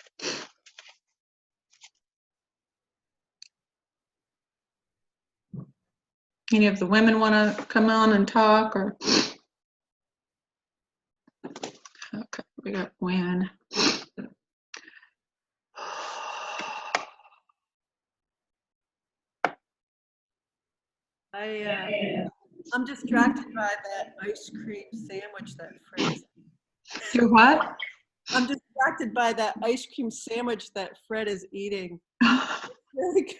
Any of the women want to come on and talk, or? Okay, we got Gwen. I'm distracted by that ice cream sandwich that Fred. You're what? I'm distracted by that ice cream sandwich that Fred is eating. Really good.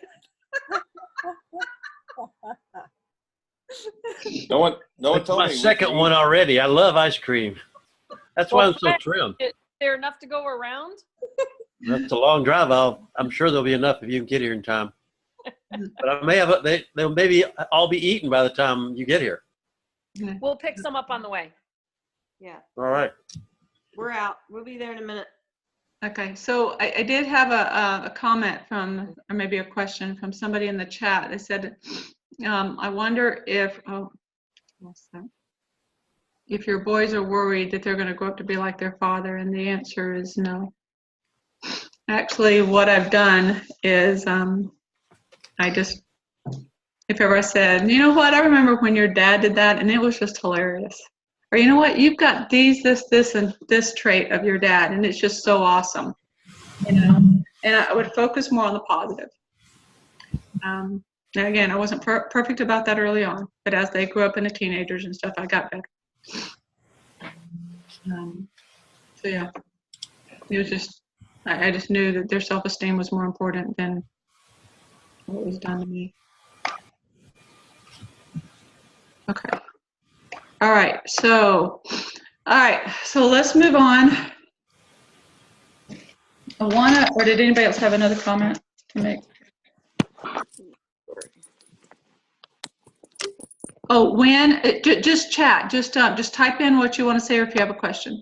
No one That's told my me. second one already. I love ice cream. That's why I'm so Well, trim. is there enough to go around? That's a long drive. I'm sure there'll be enough if you can get here in time. But I may have they'll maybe all be eaten by the time you get here. We'll pick some up on the way. Yeah, All right. we're out. We'll be there in a minute. Okay, so I did have a comment from, or maybe a question from somebody in the chat. They said, I wonder if, what's that? If your boys are worried that they're going to grow up to be like their father, and the answer is no. Actually, what I've done is I just, if ever I said, you know what, I remember when your dad did that, and it was just hilarious. Or you know what, you've got this, and this trait of your dad, and it's just so awesome. You know, and I would focus more on the positive. Now again, I wasn't perfect about that early on, but as they grew up into teenagers and stuff, I got better. So yeah, it was just, I just knew that their self-esteem was more important than what was done to me. Okay. All right. So let's move on. Or did anybody else have another comment to make? Oh, just chat, just type in what you want to say, or if you have a question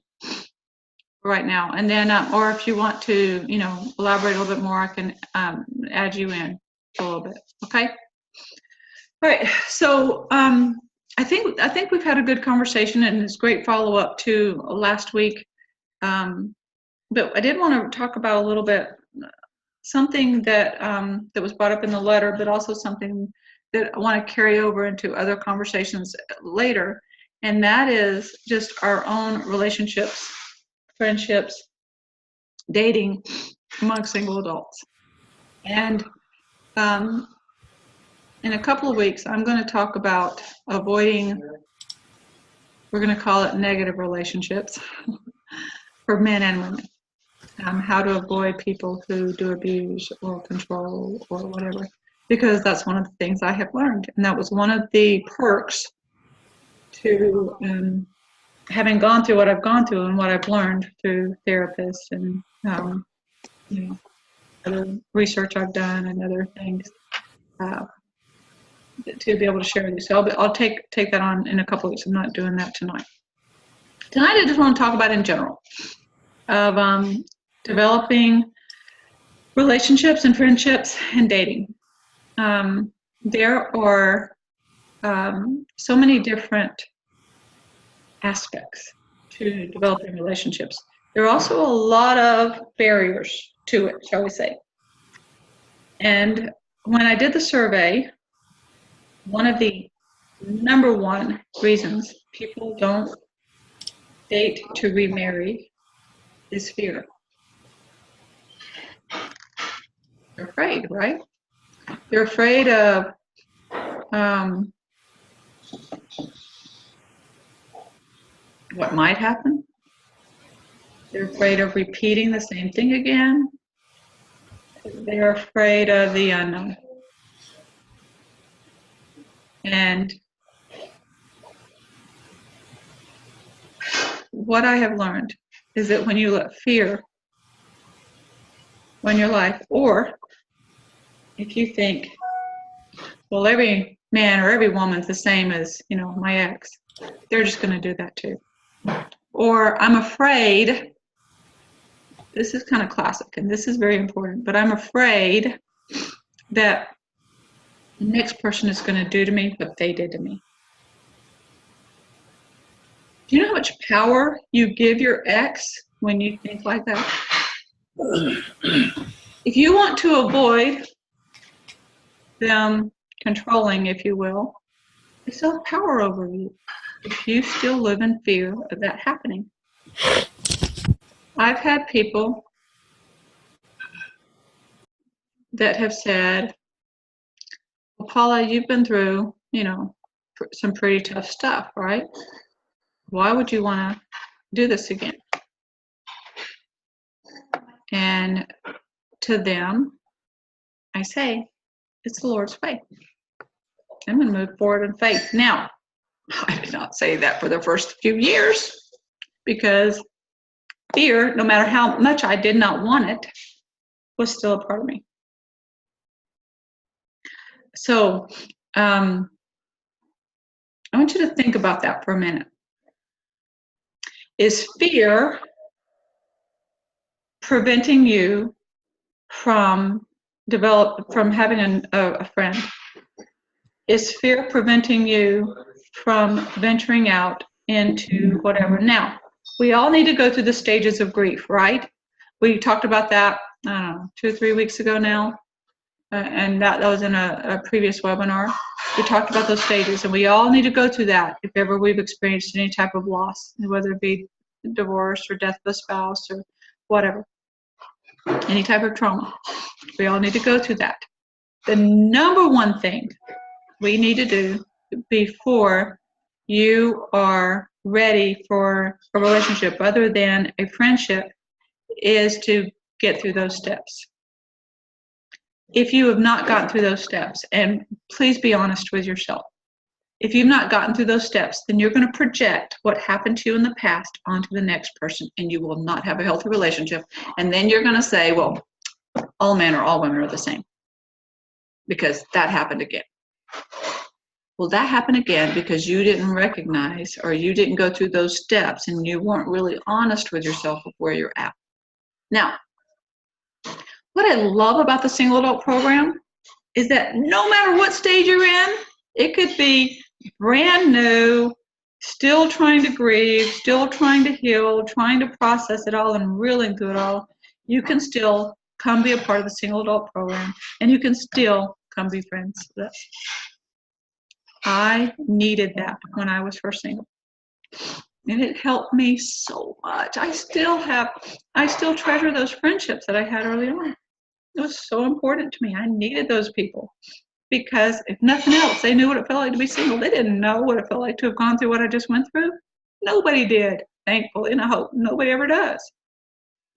right now, and then, or if you want to, elaborate a little bit more, I can add you in a little bit. Okay. All right. So I think we've had a good conversation, and it's great follow up to last week. But I did want to talk about a little bit something that that was brought up in the letter, but also something that I want to carry over into other conversations later, and that is just our own relationships, friendships, dating among single adults. And in a couple of weeks, I'm going to talk about avoiding, we're going to call it negative relationships for men and women. How to avoid people who do abuse or control or whatever, because that's one of the things I have learned, and that was one of the perks to having gone through what I've gone through and what I've learned through therapists and other research I've done and other things to be able to share with you. So I'll take that on in a couple of weeks. I'm not doing that tonight. Tonight I just want to talk about in general of developing relationships and friendships and dating. There are so many different aspects to developing relationships. There are also a lot of barriers to it, shall we say. And when I did the survey, one of the number one reasons people don't date to remarry is fear. They're afraid, right? They're afraid of what might happen. They're afraid of repeating the same thing again. They're afraid of the unknown. And what I have learned is that when you let fear run your life, or if you think, well, every man or every woman's the same as, my ex, they're just going to do that too. Or I'm afraid, this is kind of classic, and this is very important, but I'm afraid that the next person is going to do to me what they did to me. Do you know how much power you give your ex when you think like that? If you want to avoid them controlling, if you will, they still have power over you if you still live in fear of that happening. I've had people that have said, well, Paula, you've been through, some pretty tough stuff, right? Why would you want to do this again? And to them, I say, it's the Lord's way. I'm going to move forward in faith. Now, I did not say that for the first few years, because fear, no matter how much I did not want it, was still a part of me. So I want you to think about that for a minute. Is fear preventing you from having a friend? Is fear preventing you from venturing out into whatever? Now, we all need to go through the stages of grief, right? We talked about that, I don't know, 2 or 3 weeks ago now, and that was in a previous webinar. We talked about those stages, and we all need to go through that if ever we've experienced any type of loss, whether it be divorce or death of a spouse or whatever, any type of trauma. We all need to go through that. The number one thing we need to do before you are ready for a relationship other than a friendship is to get through those steps. If you have not gotten through those steps, and please be honest with yourself, if you've not gotten through those steps, then you're going to project what happened to you in the past onto the next person, and you will not have a healthy relationship. And then you're going to say, well, all men or all women are the same, because that happened again. Well, that happened again because you didn't recognize, or you didn't go through those steps, and you weren't really honest with yourself of where you're at. Now, what I love about the single adult program is that no matter what stage you're in, it could be brand new, still trying to grieve, still trying to heal, trying to process it all and reeling through it all, you can still come be a part of the single adult program, and you can still come be friends with us. I needed that when I was first single, and it helped me so much. I still treasure those friendships that I had early on. It was so important to me. I needed those people, because if nothing else, they knew what it felt like to be single. They didn't know what it felt like to have gone through what I just went through. Nobody did, thankfully, and I hope nobody ever does.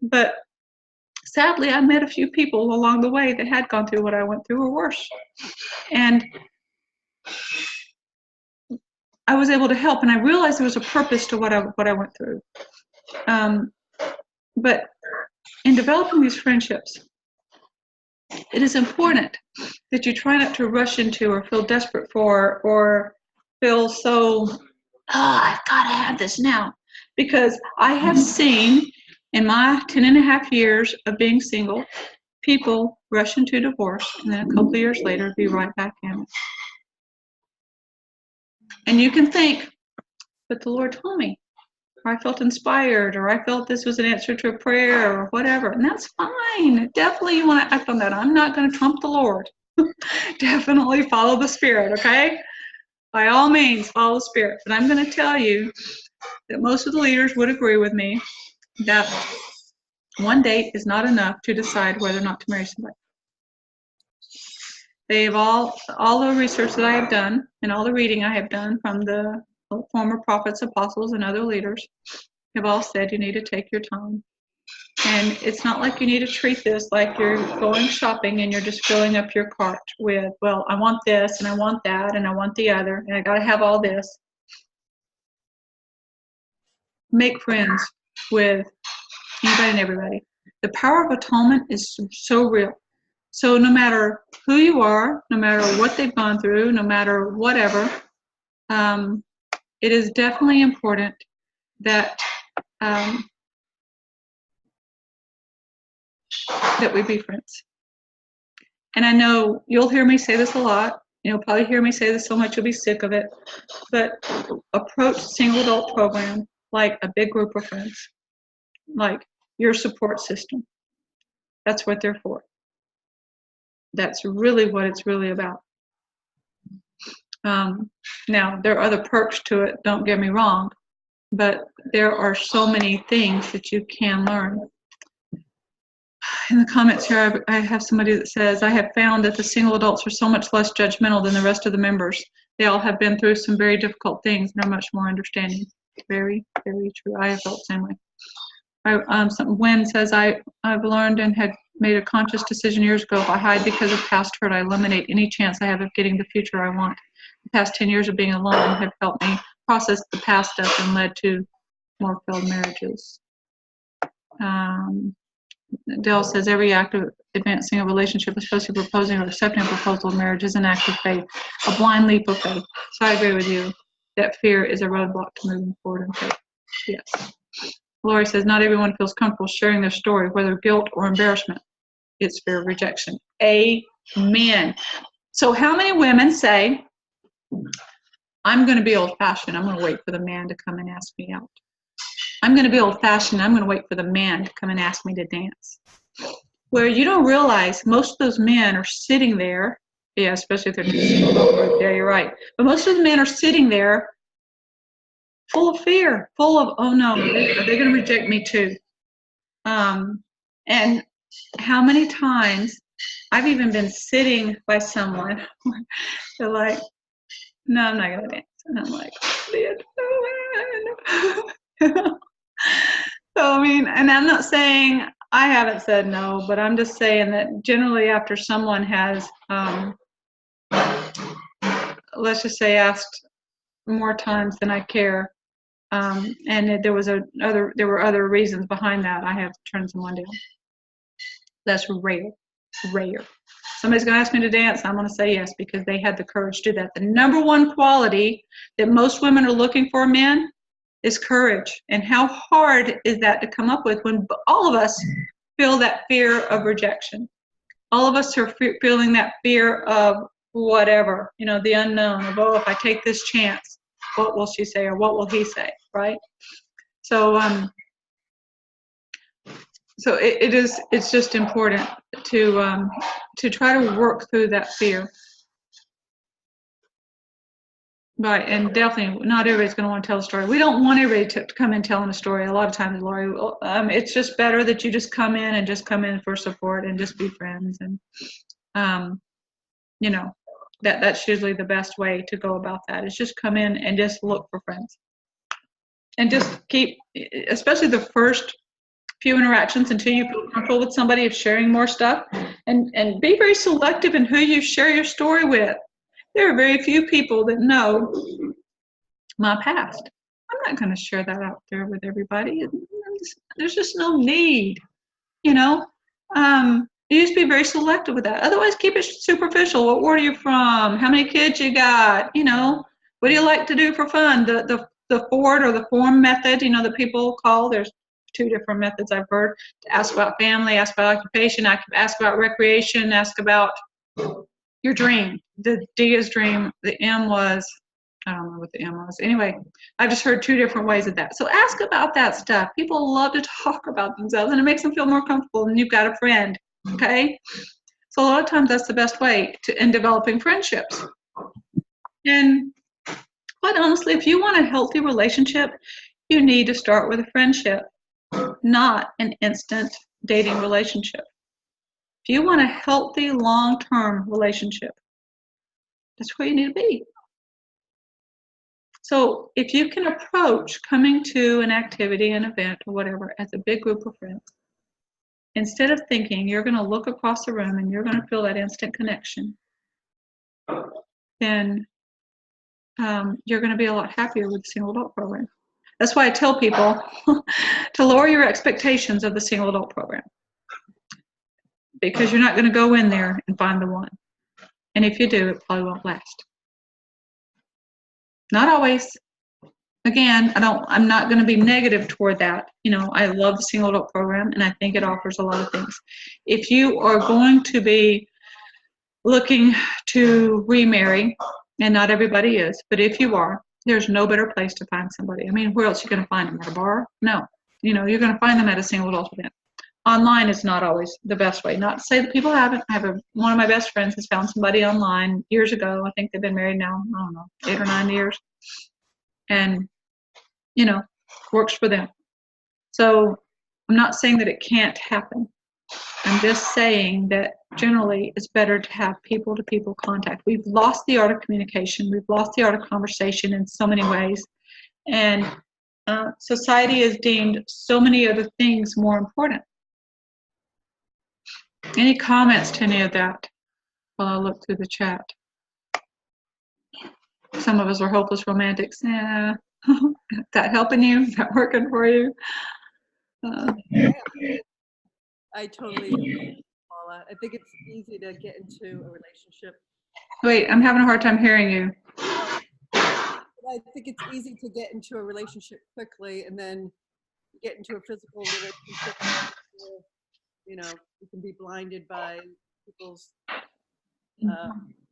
But sadly, I met a few people along the way that had gone through what I went through or worse. And I was able to help, and I realized there was a purpose to what I went through. But in developing these friendships, it is important that you try not to rush into or feel desperate for or feel so, I've got to have this now. Because I have seen in my 10.5 years of being single, people rush into divorce and then a couple of years later be right back in it. And you can think, but the Lord told me, or I felt inspired, or I felt this was an answer to a prayer, or whatever. And that's fine. Definitely you want to act on that. I'm not going to trump the Lord. Definitely follow the Spirit, okay? By all means, follow the Spirit. But I'm going to tell you that most of the leaders would agree with me that one date is not enough to decide whether or not to marry somebody. They've all the research that I have done and all the reading I have done from the former prophets, apostles, and other leaders have all said you need to take your time. And it's not like you need to treat this like you're going shopping and you're just filling up your cart with, well, I want this and I want that and I want the other and I got to have all this. Make friends with anybody and everybody. The power of atonement is so real. So no matter who you are, no matter what they've gone through, no matter whatever, it is definitely important that that we be friends. And I know you'll hear me say this a lot. You'll probably hear me say this so much you'll be sick of it. But approach single adult program like a big group of friends, like your support system. That's what they're for. That's really what it's really about. Now, there are other perks to it, don't get me wrong, but there are so many things that you can learn. In the comments here, I have somebody that says, I have found that the single adults are so much less judgmental than the rest of the members. They all have been through some very difficult things and are much more understanding. Very, very true. I have felt the same way. Wynn says, I've learned and had made a conscious decision years ago. If I hide because of past hurt, I eliminate any chance I have of getting the future I want. The past 10 years of being alone have helped me process the past stuff and led to more failed marriages. Dale says every act of advancing a relationship, especially proposing or accepting a proposal of marriage, is an act of faith, a blind leap of faith. So I agree with you that fear is a roadblock to moving forward in faith. Yes. Lori says not everyone feels comfortable sharing their story, whether guilt or embarrassment. It's fear of rejection. Amen. So how many women say, I'm going to be old-fashioned. I'm going to wait for the man to come and ask me out. I'm going to be old-fashioned. I'm going to wait for the man to come and ask me to dance. Where you don't realize most of those men are sitting there. Yeah, especially if they're too single. Yeah, you're right. But most of the men are sitting there full of fear, full of, oh no, are they going to reject me too? And how many times I've even been sitting by someone, they're like, no, I'm not going to dance. And I'm like, so, I mean, and I'm not saying I haven't said no, but I'm just saying that generally after someone has, let's just say, asked more times than I care, and there were other reasons behind that, I have turned someone down. That's rare. Somebody's going to ask me to dance, I'm going to say yes because they had the courage to do that. The number one quality that most women are looking for in men is courage. And how hard is that to come up with when all of us feel that fear of rejection? All of us are feeling that fear of whatever, the unknown of, oh, if I take this chance, what will she say or what will he say, right? So it's just important to try to work through that fear. Right, and definitely not everybody's going to want to tell a story. We don't want everybody to come in telling a story. A lot of times, Lori, it's just better that you just come in for support and just be friends. And, that's usually the best way to go about that is just come in and just look for friends. And just keep, especially the first few interactions until you feel comfortable with somebody of sharing more stuff. And be very selective in who you share your story with. There are very few people that know my past. I'm not going to share that out there with everybody. There's just no need, You just be very selective with that. Otherwise, keep it superficial. What ward are you from? How many kids you got? What do you like to do for fun? The Ford or the form method, that people call. There's 2 different methods I've heard. To ask about family, ask about occupation, ask about recreation, ask about your dream. The D is dream. The M was, I don't know what the M was. Anyway, I've just heard 2 different ways of that. So ask about that stuff. People love to talk about themselves, and it makes them feel more comfortable, and you've got a friend, okay? So a lot of times that's the best way in developing friendships. And quite honestly, if you want a healthy relationship, you need to start with a friendship, not an instant dating relationship. If you want a healthy, long-term relationship, that's where you need to be. So if you can approach coming to an activity, an event, or whatever as a big group of friends, instead of thinking you're going to look across the room and you're going to feel that instant connection, then you're going to be a lot happier with the single adult program. That's why I tell people to lower your expectations of the single adult program, because you're not going to go in there and find the one. And if you do, it probably won't last. Not always. Again, I'm not going to be negative toward that. I love the single adult program, and I think it offers a lot of things. If you are going to be looking to remarry, and not everybody is, but if you are, there's no better place to find somebody. I mean, where else are you going to find them? At a bar? No. You're going to find them at a single adult event. Online is not always the best way. Not to say that people haven't. One of my best friends has found somebody online years ago. I think they've been married now, I don't know, 8 or 9 years. And, works for them. So I'm not saying that it can't happen. I'm just saying that generally it's better to have people-to-people contact. We've lost the art of communication. We've lost the art of conversation in so many ways. And society has deemed so many other things more important. Any comments to any of that while I look through the chat? some of us are hopeless romantics. Yeah. Is that helping you? Is that working for you? I totally agree, Paula. I think it's easy to get into a relationship. Wait, I'm having a hard time hearing you. I think it's easy to get into a relationship quickly and then get into a physical relationship. You know, you can be blinded by people's, I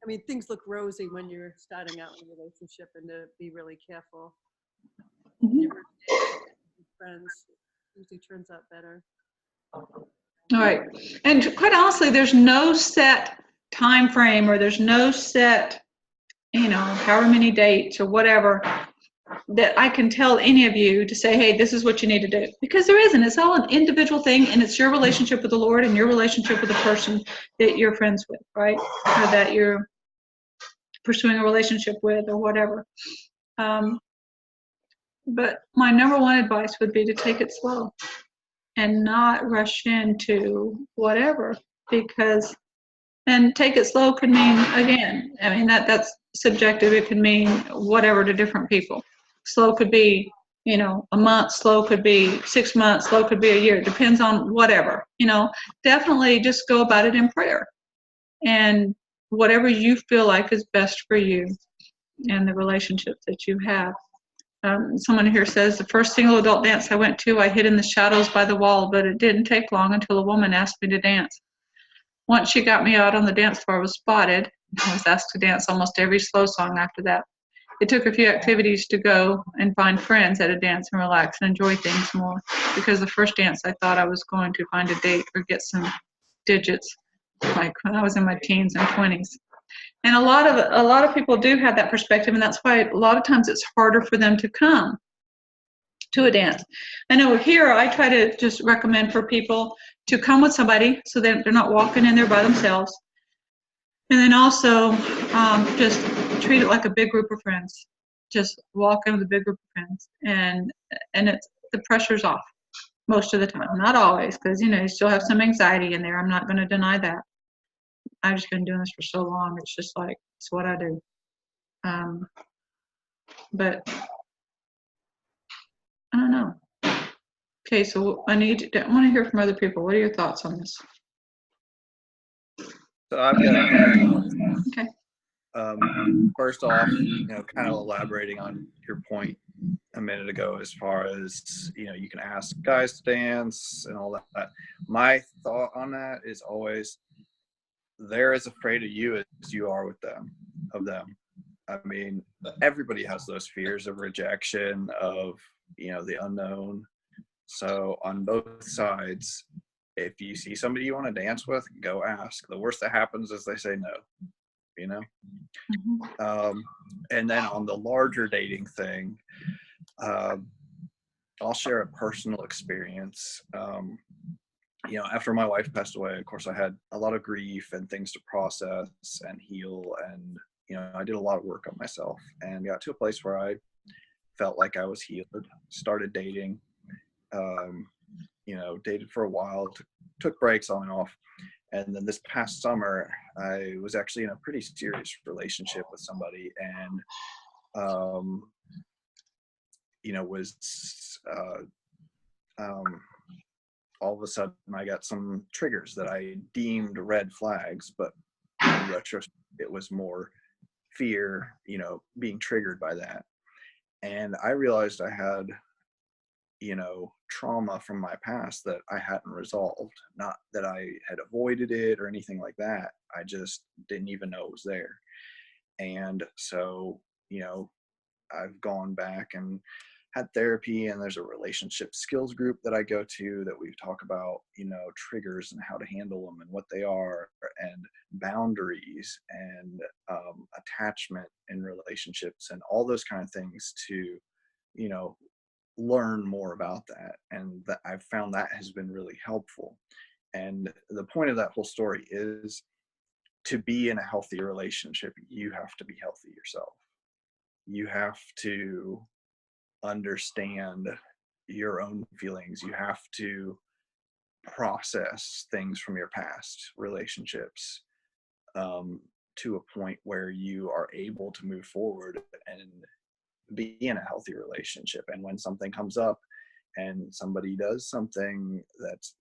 mean, things look rosy when you're starting out in a relationship, and to be really careful. Mhm. Your first date with friends usually turns out better. All right. And quite honestly, there's no set time frame, or there's no set, however many dates or whatever that I can tell any of you to say, hey, this is what you need to do. Because there isn't. It's all an individual thing, and it's your relationship with the Lord and your relationship with the person that you're friends with, right? Or that you're pursuing a relationship with, or whatever. But my number one advice would be to take it slow and not rush into whatever, and take it slow could mean, again, I mean, that's subjective. It can mean whatever to different people. Slow could be, a month, slow could be 6 months, slow could be a year. It depends on whatever, definitely just go about it in prayer and whatever you feel like is best for you and the relationships that you have. Someone here says, the first single adult dance I went to, I hid in the shadows by the wall, but it didn't take long until a woman asked me to dance. Once she got me out on the dance floor, I was spotted. I was asked to dance almost every slow song after that. It took a few activities to go and find friends at a dance and relax and enjoy things more, because the first dance I thought I was going to find a date or get some digits, like when I was in my teens and 20s. And a lot of people do have that perspective, and that's why a lot of times it's harder for them to come to a dance. I know here I try to just recommend for people to come with somebody so that they're not walking in there by themselves. And then also just treat it like a big group of friends. Just walk in with a big group of friends, and it's the pressure's off most of the time. Not always, because you still have some anxiety in there. I'm not going to deny that. I've just been doing this for so long. It's just like, it's what I do. But I don't know. Okay, so I want to hear from other people. What are your thoughts on this? So I've got a couple thoughts. Okay. First off, kind of elaborating on your point a minute ago, as far as, you can ask guys to dance and all that. My thought on that is always, they're as afraid of you as you are of them. I mean, everybody has those fears of rejection, of, the unknown. So on both sides, if you see somebody you want to dance with, go ask. The worst that happens is they say no, Mm-hmm. And then on the larger dating thing, I'll share a personal experience. After my wife passed away, of course, I had a lot of grief and things to process and heal. And, I did a lot of work on myself and got to a place where I felt like I was healed, started dating, dated for a while, took breaks on and off. And then this past summer, I was actually in a pretty serious relationship with somebody, and, all of a sudden I got some triggers that I deemed red flags, but in retrospect, it was more fear, being triggered by that. And I realized I had, trauma from my past that I hadn't resolved. Not that I had avoided it or anything like that. I just didn't even know it was there. And so, I've gone back and had therapy, and there's a relationship skills group that I go to that we talk about, triggers and how to handle them and what they are, and boundaries and attachment in relationships and all those kind of things to, learn more about that. And that I've found that has been really helpful. And the point of that whole story is, to be in a healthy relationship, you have to be healthy yourself. You have to understand your own feelings. You have to process things from your past relationships. to a point where you are able to move forward and be in a healthy relationship. And when something comes up and somebody does something that's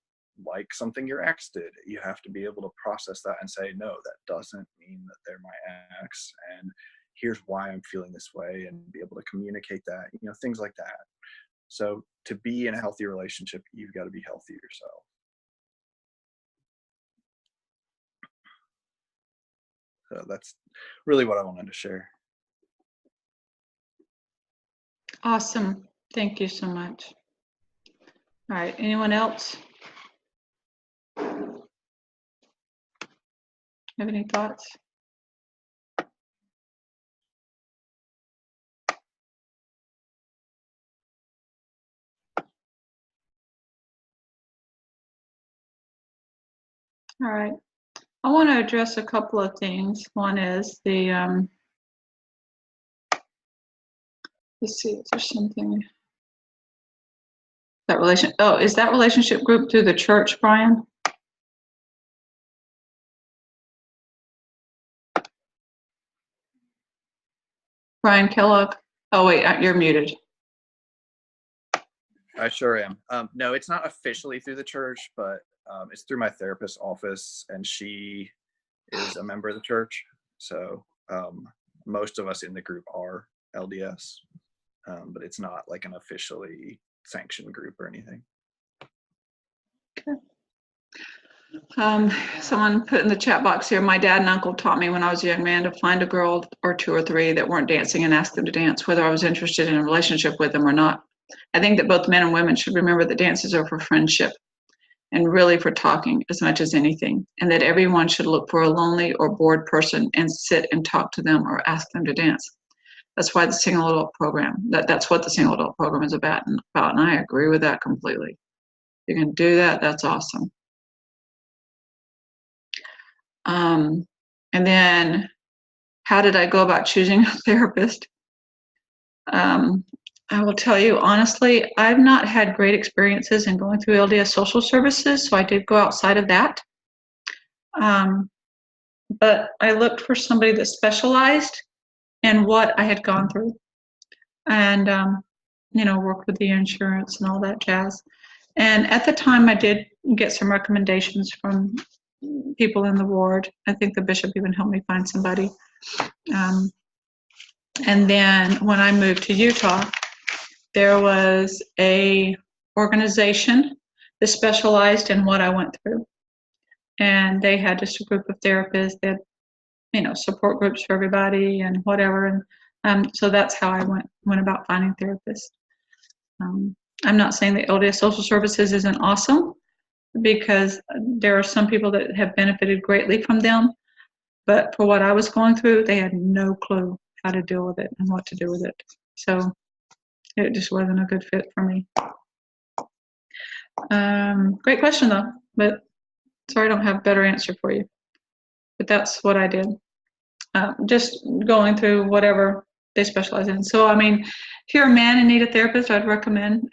like something your ex did, you have to be able to process that and say, no, that doesn't mean that they're my ex, and here's why I'm feeling this way, and be able to communicate that, things like that. So to be in a healthy relationship, you've got to be healthy yourself. So that's really what I wanted to share. Awesome. Thank you so much. All right. Anyone else have any thoughts? All right. I want to address a couple of things. One is the, let's see if there's something. Is that relationship group through the church, Brian? Brian Kellogg? Oh, wait, you're muted. I sure am. No, it's not officially through the church, but it's through my therapist's office, and she is a member of the church. So most of us in the group are LDS, but it's not like an officially sanctioned group or anything. Okay. Someone put in the chat box here, my dad and uncle taught me when I was a young man to find a girl or two or three that weren't dancing and ask them to dance, whether I was interested in a relationship with them or not. I think that both men and women should remember that dances are for friendship and really for talking as much as anything, and that everyone should look for a lonely or bored person and sit and talk to them or ask them to dance. That's why the single adult program, that's what the single adult program is about, and I agree with that completely. If you can do that, that's awesome. And then how did I go about choosing a therapist? I will tell you honestly, I've not had great experiences in going through LDS social services, so I did go outside of that. But I looked for somebody that specialized in what I had gone through, and worked with the insurance and all that jazz. And at the time, I did get some recommendations from people in the ward. I think the bishop even helped me find somebody. And then when I moved to Utah, there was a organization that specialized in what I went through. And they had just a group of therapists that, support groups for everybody and whatever. And so that's how I went about finding therapists. I'm not saying that LDS Social Services isn't awesome, because there are some people that have benefited greatly from them. But for what I was going through, they had no clue how to deal with it and what to do with it. So it just wasn't a good fit for me. Great question though, but sorry I don't have a better answer for you. But that's what I did. Just going through whatever they specialize in. So, I mean, if you're a man and need a therapist, I'd recommend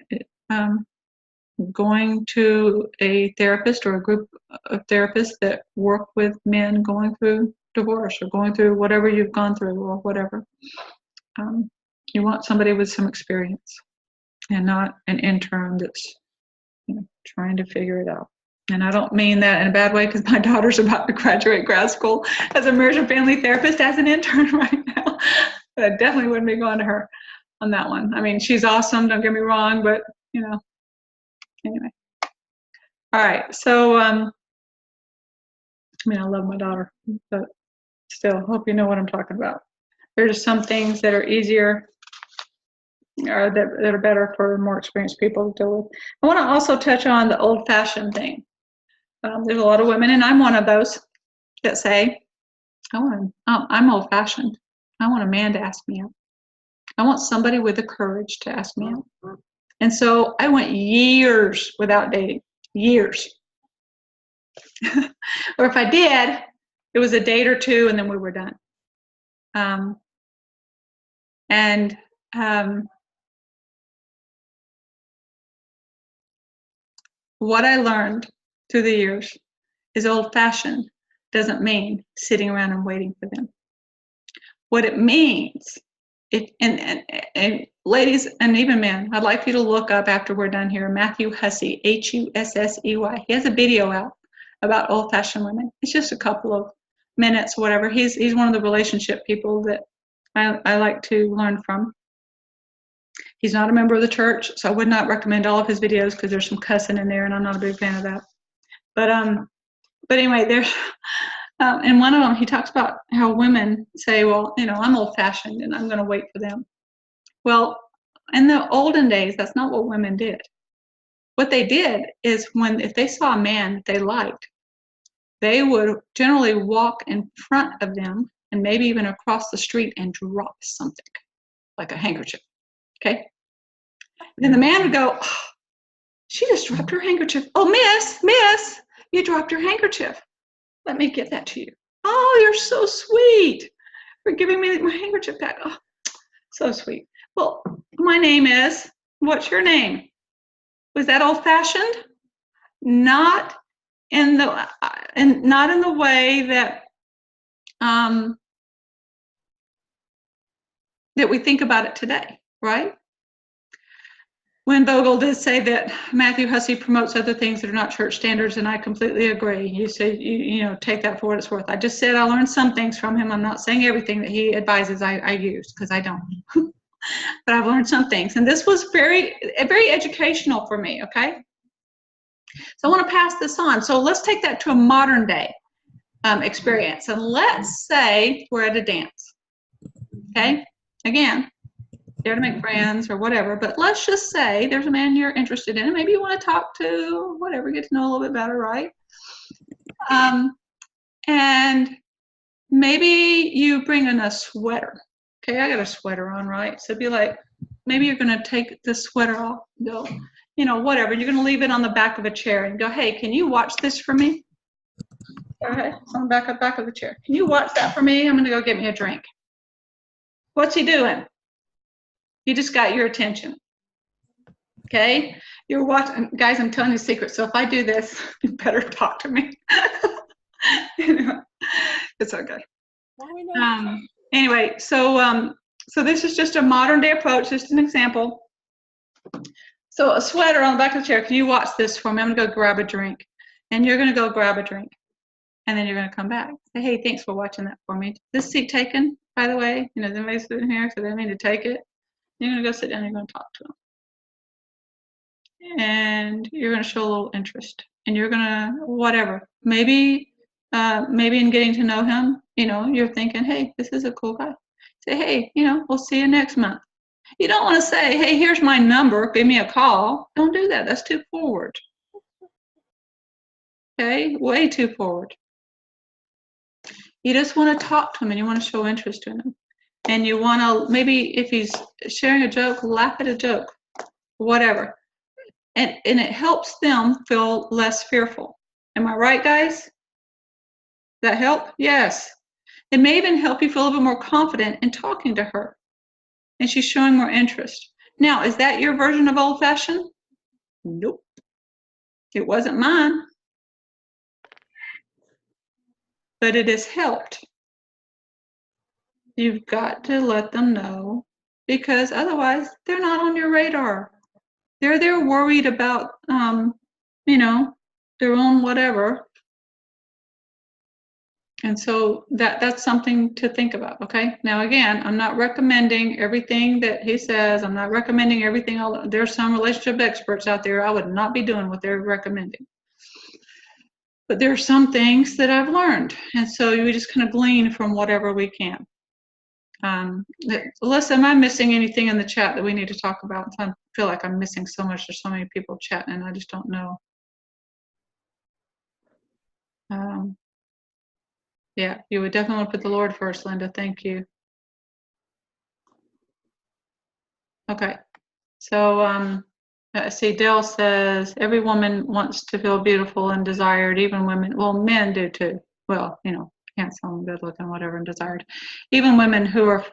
going to a therapist or a group of therapists that work with men going through divorce or going through whatever you've gone through or whatever. You want somebody with some experience and not an intern that's trying to figure it out. And I don't mean that in a bad way, because my daughter's about to graduate grad school as a marriage and family therapist as an intern right now. But I definitely wouldn't be going to her on that one. I mean, she's awesome, don't get me wrong, but anyway. All right, so I love my daughter, but still, hope you know what I'm talking about. There's some things that are easier or that are better for more experienced people to deal with. I want to also touch on the old-fashioned thing. There's a lot of women, and I'm one of those, that say, I'm old-fashioned. I want a man to ask me out. I want somebody with the courage to ask me out. And so I went years without dating, years. Or if I did, it was a date or two, and then we were done. What I learned through the years is old-fashioned doesn't mean sitting around and waiting for them. What it means, and ladies and even men, I'd like you to look up after we're done here, Matthew Hussey, Hussey. He has a video out about old-fashioned women. It's just a couple of minutes, whatever. He's one of the relationship people that I like to learn from. He's not a member of the church, so I would not recommend all of his videos because there's some cussing in there, and I'm not a big fan of that. But anyway, there's in one of them he talks about how women say, well, I'm old-fashioned and I'm going to wait for them. Well, in the olden days, that's not what women did. What they did is if they saw a man that they liked, they would generally walk in front of them and maybe even across the street and drop something, like a handkerchief. Okay? And then the man would go, oh, she just dropped her handkerchief. Oh, miss, you dropped your handkerchief. Let me get that to you. Oh, you're so sweet for giving me my handkerchief back. Oh, so sweet. Well, my name is, what's your name? Was that old-fashioned? Not in the way that that we think about it today, right? When Vogel did say that Matthew Hussey promotes other things that are not church standards, and I completely agree. You say, take that for what it's worth. I just said I learned some things from him. I'm not saying everything that he advises I use, because I don't. But I've learned some things. And this was very educational for me, okay? So I want to pass this on. So let's take that to a modern day experience. And let's say we're at a dance, okay? Again, there to make friends or whatever, but let's just say there's a man you're interested in, and maybe you want to talk to, whatever, get to know a little bit better, right? And maybe you bring in a sweater. Okay, I got a sweater on, right? So be like, maybe you're going to take the sweater off, go, whatever. You're going to leave it on the back of a chair and go, hey, can you watch this for me? Okay, it's on the back of the chair. Can you watch that for me? I'm going to go get me a drink. What's he doing? He just got your attention. Okay? You're watching, guys, I'm telling you a secret. So if I do this, you better talk to me. It's okay. Anyway, so this is just a modern day approach, just an example. So a sweater on the back of the chair. Can you watch this for me? I'm gonna go grab a drink. And you're gonna go grab a drink. And then you're gonna come back. Say, hey, thanks for watching that for me. This seat taken, by the way, somebody's sitting here, so they need to take it. You're going to go sit down and you're going to talk to him. And you're going to show a little interest. And you're going to, whatever. Maybe in getting to know him, you're thinking, hey, this is a cool guy. Say, hey, we'll see you next month. You don't want to say, hey, here's my number, give me a call. Don't do that. That's too forward. Okay? Way too forward. You just want to talk to him and you want to show interest in him. And you want to, maybe if he's sharing a joke, laugh at a joke, whatever. And it helps them feel less fearful. Am I right, guys? Does that help? Yes. It may even help you feel a little bit more confident in talking to her. And she's showing more interest. Now, is that your version of old-fashioned? Nope. It wasn't mine. But it has helped. You've got to let them know, because otherwise they're not on your radar. They're worried about, their own whatever. And so that's something to think about, okay? Now, again, I'm not recommending everything that he says. I'm not recommending everything. There's some relationship experts out there. I would not be doing what they're recommending. But there are some things that I've learned. And so we just kind of glean from whatever we can. Alyssa, am I missing anything in the chat that we need to talk about? I feel like I'm missing so much. There's so many people chatting and I just don't know. Yeah, you would definitely want to put the Lord first, Linda. Thank you. Okay. So see, Dale says every woman wants to feel beautiful and desired, even women. Well, men do too. Well, handsome, good looking, whatever, and desired. Even women who are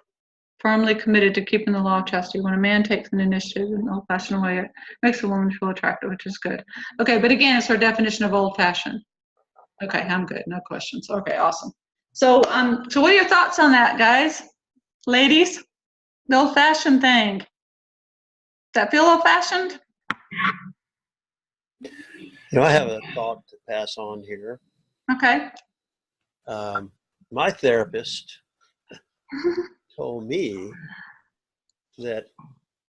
firmly committed to keeping the law of chastity. When a man takes an initiative in an old-fashioned way, it makes a woman feel attractive, which is good. Okay, but again, it's our definition of old-fashioned. Okay, I'm good. No questions. Okay, awesome. So, so what are your thoughts on that, guys? Ladies, the old-fashioned thing. Does that feel old-fashioned? I have a thought to pass on here. Okay. My therapist told me that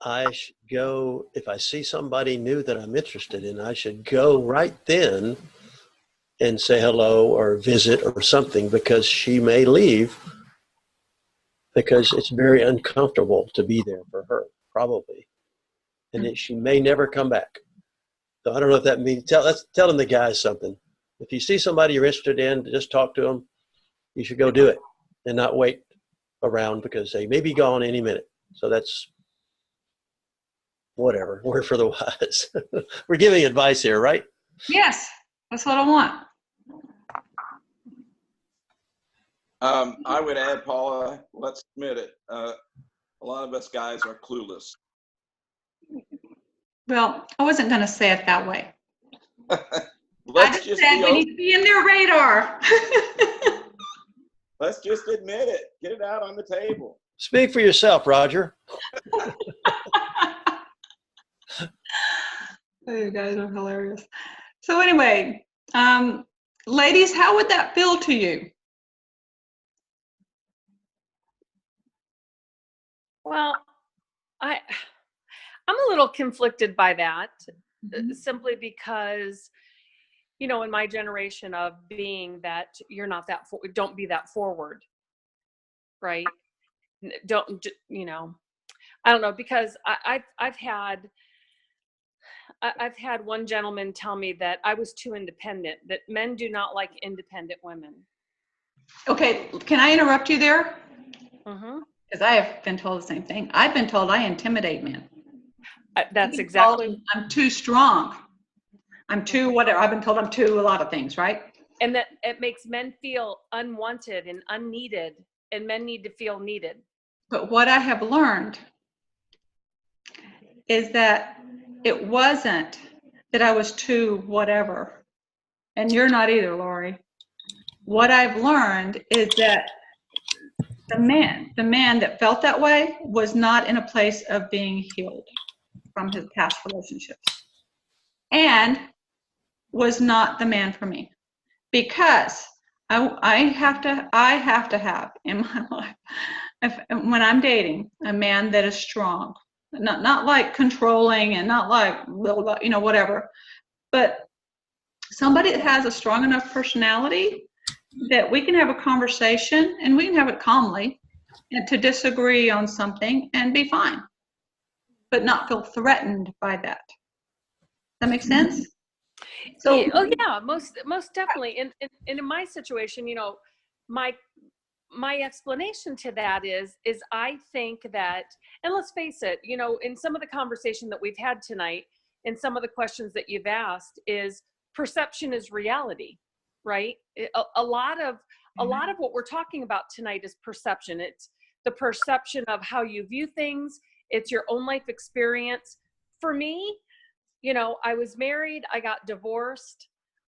I should go, if I see somebody new that I'm interested in, I should go right then and say hello or visit or something, because she may leave because it's very uncomfortable to be there for her, probably. And she may never come back. So I don't know if that means, telling the guys something. If you see somebody you're interested in, just talk to them. You should go do it and not wait around, because they may be gone any minute. So that's whatever. Word for the wise. We're giving advice here, right? Yes, that's what I want. I would add, Paula, let's admit it. A lot of us guys are clueless. Well, I wasn't going to say it that way. Let's I just said be we open. need to be in their radar. Let's just admit it. Get it out on the table. Speak for yourself, Roger. You guys are hilarious. So anyway, ladies, how would that feel to you? Well, I'm a little conflicted by that, simply because, in my generation of being that you're not that, don't be that forward, right? Don't, I don't know, because I've had one gentleman tell me that I was too independent, that men do not like independent women. Okay, can I interrupt you there? Mm-hmm. Because I have been told the same thing. I've been told I intimidate men. That's exactly. I'm too strong. I'm too whatever. I've been told I'm too a lot of things, right? And that it makes men feel unwanted and unneeded, and men need to feel needed. But what I have learned is that it wasn't that I was too whatever. And you're not either, Lori. What I've learned is that the man that felt that way was not in a place of being healed from his past relationships, and was not the man for me, because I have to have in my life, when I'm dating, a man that is strong, not like controlling and not like whatever, but somebody that has a strong enough personality that we can have a conversation and we can have it calmly and to disagree on something and be fine, but not feel threatened by that. That makes sense? So, yeah, most definitely. And in my situation, my explanation to that is I think that, and let's face it, in some of the conversation that we've had tonight, and some of the questions that you've asked, is perception is reality, right? A lot of what we're talking about tonight is perception. It's the perception of how you view things. It's your own life experience. For me, I was married, I got divorced.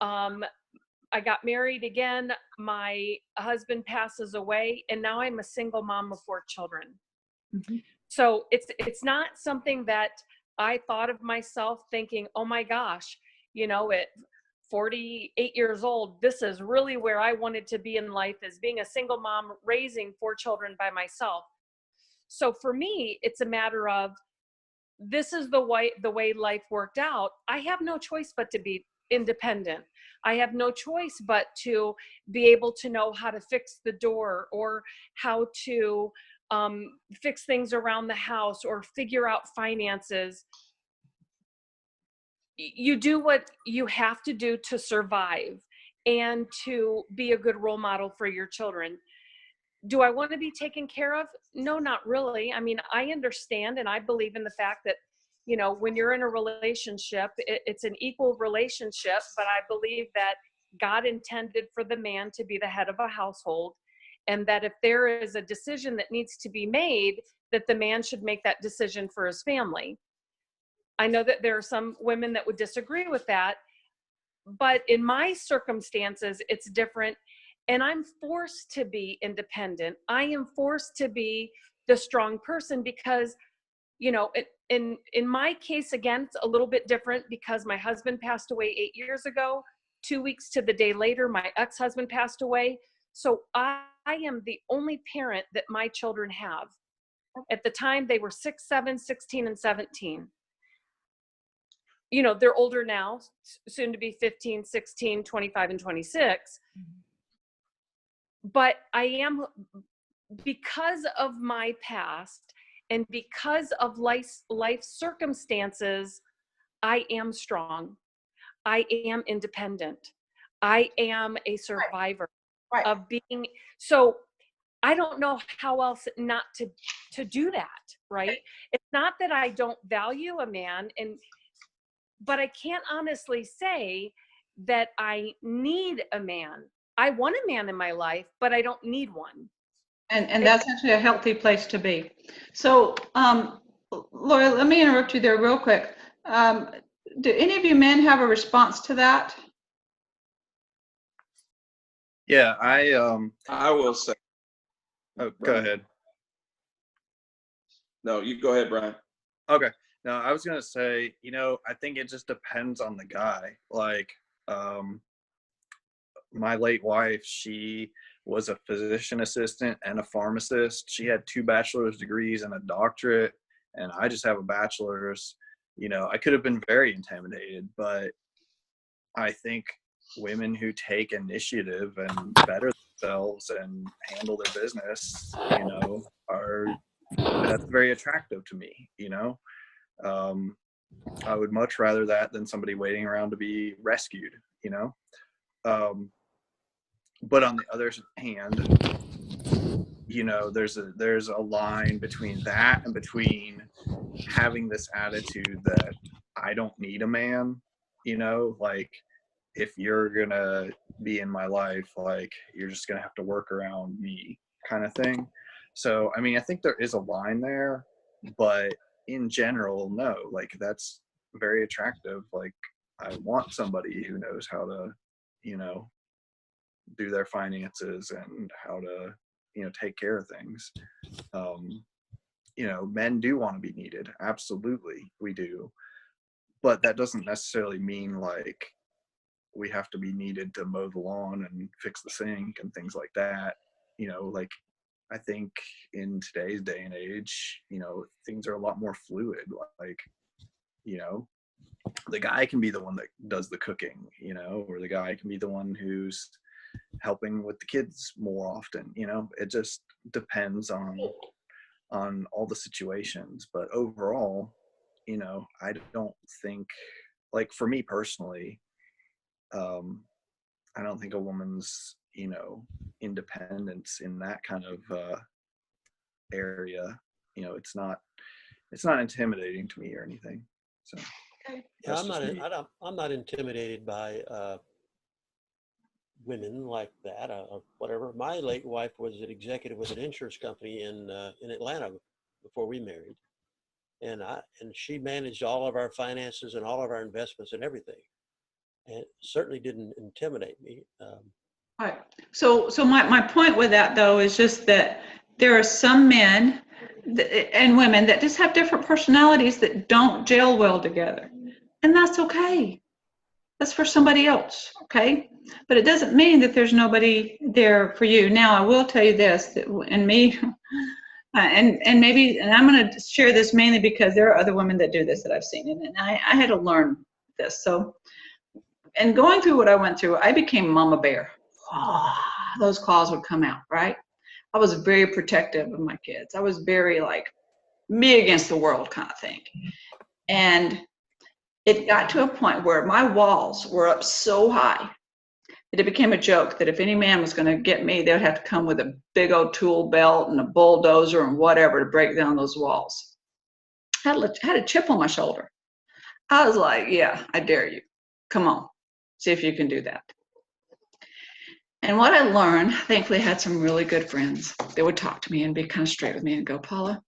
I got married again. My husband passes away, and now I'm a single mom of 4 children. mm-hmm. So it's not something that I thought of myself thinking, oh my gosh, at 48 years old, this is really where I wanted to be in life, as being a single mom raising 4 children by myself. So for me, it's a matter of, this is the way life worked out. I have no choice but to be independent. I have no choice but to be able to know how to fix the door, or how to fix things around the house, or figure out finances. You do what you have to do to survive and to be a good role model for your children. Do I want to be taken care of? No, not really. I mean, I understand, and I believe in the fact that, when you're in a relationship, it's an equal relationship, but I believe that God intended for the man to be the head of a household, and that if there is a decision that needs to be made, that the man should make that decision for his family. I know that there are some women that would disagree with that, but in my circumstances, it's different. And I'm forced to be independent. I am forced to be the strong person because, you know, in my case, again, it's a little bit different because my husband passed away 8 years ago. 2 weeks to the day later, my ex-husband passed away. So I am the only parent that my children have. At the time, they were 6, 7, 16, and 17. You know, they're older now, soon to be 15, 16, 25, and 26. But I am, because of my past and because of life circumstances, I am strong. I am independent. I am a survivor of being, so I don't know how else not to do that, right? It's not that I don't value a man, but I can't honestly say that I need a man. I want a man in my life, but I don't need one. And that's actually a healthy place to be. So, Laura, let me interrupt you there real quick. Do any of you men have a response to that? Yeah, I will say. oh, go ahead. No, you go ahead, Brian. Okay. No, I was gonna say, you know, I think it just depends on the guy. Like, my late wife, she was a physician assistant and a pharmacist. She had 2 bachelor's degrees and a doctorate, and I just have a bachelor's. You know, I could have been very intimidated, but I think women who take initiative and better themselves and handle their business, you know, that's very attractive to me, you know. I would much rather that than somebody waiting around to be rescued, you know. But on the other hand, you know, there's a line between that and between having this attitude that I don't need a man, you know, like, if you're gonna be in my life, like, you're just gonna have to work around me, kind of thing. So I mean, I think there is a line there, but in general, no, like, that's very attractive. Like, I want somebody who knows how to, you know, do their finances and how to, you know, take care of things. You know, men do want to be needed. Absolutely, we do. But that doesn't necessarily mean like we have to be needed to mow the lawn and fix the sink and things like that. You know, like, I think in today's day and age, you know, things are a lot more fluid. Like, you know, the guy can be the one that does the cooking, you know, or the guy can be the one who's helping with the kids more often. You know, it just depends on all the situations. But overall, you know, I don't think, like, for me personally, I don't think a woman's, you know, independence in that kind of area, you know, it's not intimidating to me or anything. So Yeah, I'm not intimidated by women like that, or whatever. My late wife was an executive with an insurance company in Atlanta before we married, and she managed all of our finances and all of our investments and everything, and it certainly didn't intimidate me. Right. So my point with that, though, is just that there are some men and women that just have different personalities that don't gel well together, and that's okay. That's for somebody else, okay? But it doesn't mean that there's nobody there for you. Now, I will tell you this, that, and me, and maybe, and I'm going to share this mainly because there are other women that do this that I've seen, and I had to learn this. So, and going through what I went through, I became mama bear. Those claws would come out, right? I was very protective of my kids. I was very like me against the world kind of thing. And it got to a point where my walls were up so high that it became a joke that if any man was going to get me, they would have to come with a big old tool belt and a bulldozer and whatever to break down those walls. I had a chip on my shoulder. I was like, yeah, I dare you. Come on, see if you can do that. And what I learned, thankfully I had some really good friends that would talk to me and be kind of straight with me and go, Paula,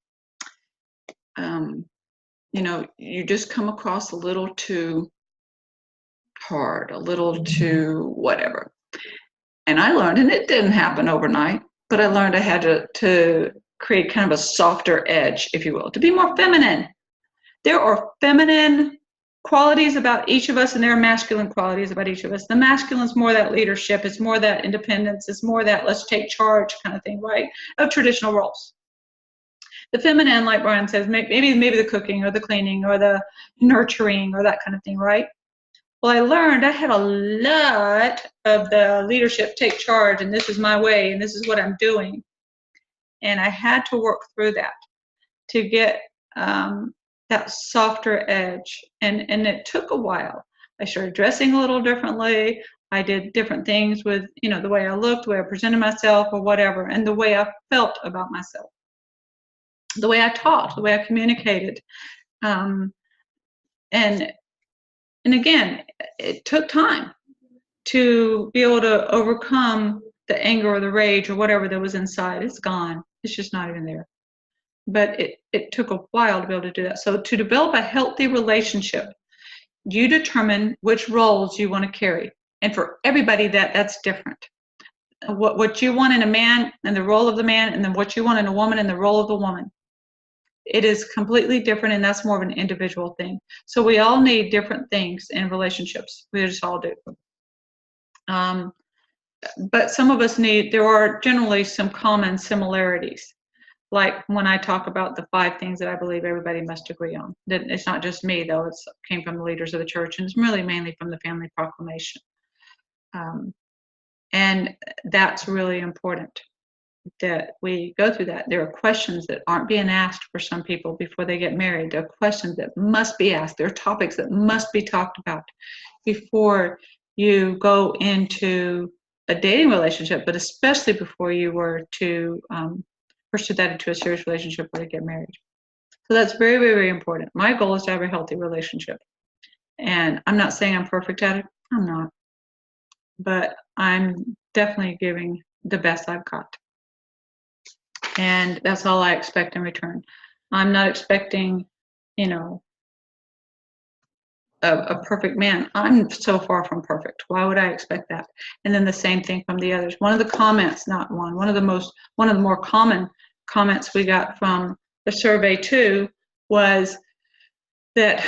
you know, you just come across a little too hard, a little too whatever. And I learned, and it didn't happen overnight, but I learned I had to create kind of a softer edge, if you will, to be more feminine. There are feminine qualities about each of us, and there are masculine qualities about each of us. The masculine is more that leadership, it's more that independence, it's more that let's take charge kind of thing, right? Of traditional roles. The feminine, like Brian says, maybe the cooking or the cleaning or the nurturing or that kind of thing, right? Well, I learned I had a lot of the leadership, take charge, and this is my way, and this is what I'm doing. And I had to work through that to get that softer edge. And it took a while. I started dressing a little differently. I did different things with, the way I looked, the way I presented myself or whatever, and the way I felt about myself, the way I talked, the way I communicated. And again, it took time to be able to overcome the anger or the rage or whatever that was inside. It's gone. It's just not even there. But it took a while to be able to do that. So to develop a healthy relationship, you determine which roles you want to carry. And for everybody, that's different. What you want in a man and the role of the man, and then what you want in a woman and the role of the woman. It is completely different, and that's more of an individual thing. So we all need different things in relationships. We just all do. But some of us there are generally some common similarities. Like when I talk about the 5 things that I believe everybody must agree on. It's not just me, though. It came from the leaders of the church, and it's really mainly from the Family Proclamation. And that's really important, that we go through that. There are questions that aren't being asked for some people before they get married. There are questions that must be asked. There are topics that must be talked about before you go into a dating relationship, but especially before you were to pursue that into a serious relationship or to get married. So that's very, very, very important. My goal is to have a healthy relationship. And I'm not saying I'm perfect at it. I'm not. But I'm definitely giving the best I've got. And that's all I expect in return. I'm not expecting, a perfect man. I'm so far from perfect. Why would I expect that? And then the same thing from the others. One of the more common comments we got from the survey too was that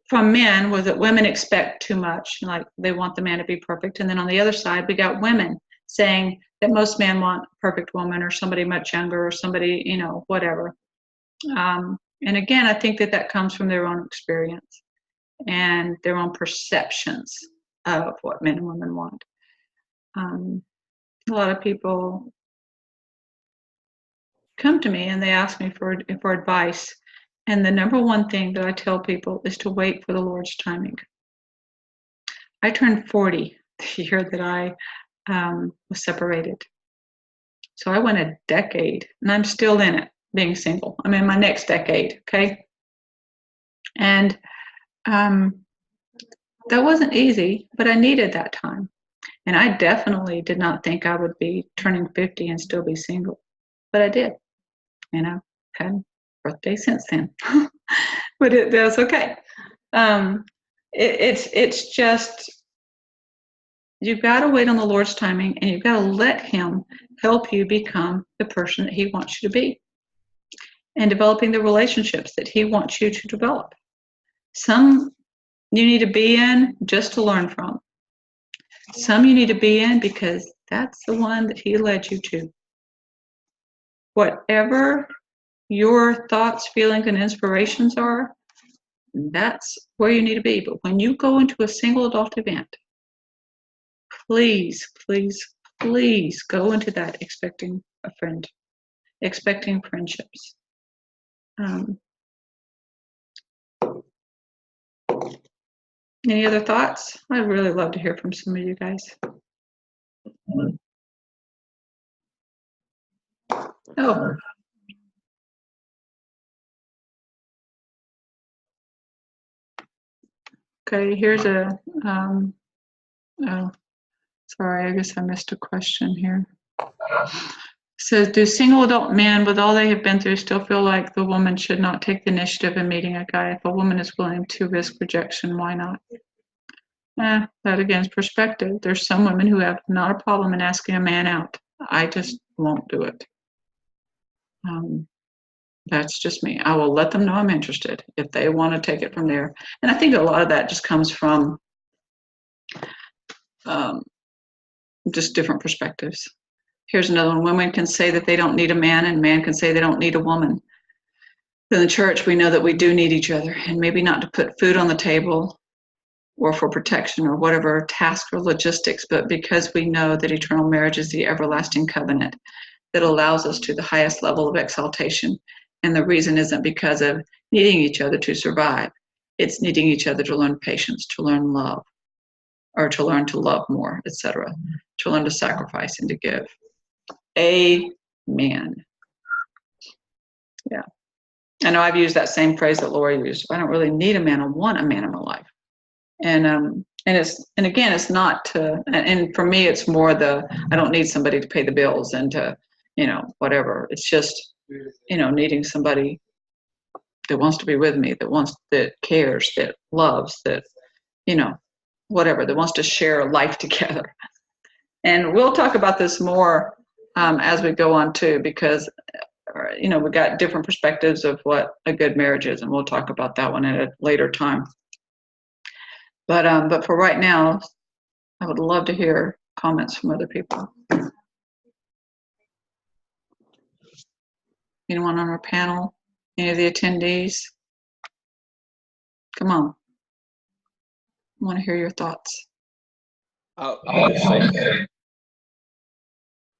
from men was that women expect too much, like they want the man to be perfect. And then on the other side, we got women saying that most men want a perfect woman or somebody much younger or somebody, whatever. And again, I think that comes from their own experience and their own perceptions of what men and women want. A lot of people come to me and they ask me for advice. And the number one thing that I tell people is to wait for the Lord's timing. I turned 40 the year that I was separated. So I went a decade, and I'm still in it, being single. I'm in my next decade, okay? And that wasn't easy, but I needed that time. And I definitely did not think I would be turning 50 and still be single. But I did. Had birthday since then. But that's okay. It's just, you've got to wait on the Lord's timing, and you've got to let Him help you become the person that He wants you to be, and developing the relationships that He wants you to develop. Some you need to be in just to learn from. Some you need to be in because that's the one that He led you to. Whatever your thoughts, feelings, and inspirations are, that's where you need to be. But when you go into a single adult event, please, please, please go into that expecting a friend, expecting friendships. Any other thoughts? I'd really love to hear from some of you guys. Oh. Okay, here's a, oh, sorry, I guess I missed a question here. Says, do single adult men with all they have been through still feel like the woman should not take the initiative in meeting a guy? If a woman is willing to risk rejection, why not? That again is perspective. There's some women who have not a problem in asking a man out. I just won't do it. That's just me. I will let them know I'm interested if they want to take it from there. And I think a lot of that just comes from just different perspectives. Here's another one. Women can say that they don't need a man, and man can say they don't need a woman. In the church, we know that we do need each other, and maybe not to put food on the table or for protection or whatever task or logistics, but because we know that eternal marriage is the everlasting covenant that allows us to the highest level of exaltation. And the reason isn't because of needing each other to survive. It's needing each other to learn patience, to learn love, or to learn to love more, etc., to learn to sacrifice and to give. Amen. Yeah. I know I've used that same phrase that Lori used. I don't really need a man. I want a man in my life. And again, it's not to, and for me, it's more I don't need somebody to pay the bills and to, whatever. It's just, needing somebody that wants to be with me, that cares, that loves, that, whatever, that wants to share life together. And we'll talk about this more as we go on too, because, we got different perspectives of what a good marriage is, and we'll talk about that one at a later time. But for right now, I would love to hear comments from other people. Anyone on our panel? Any of the attendees? Come on. I want to hear your thoughts. I'll just say,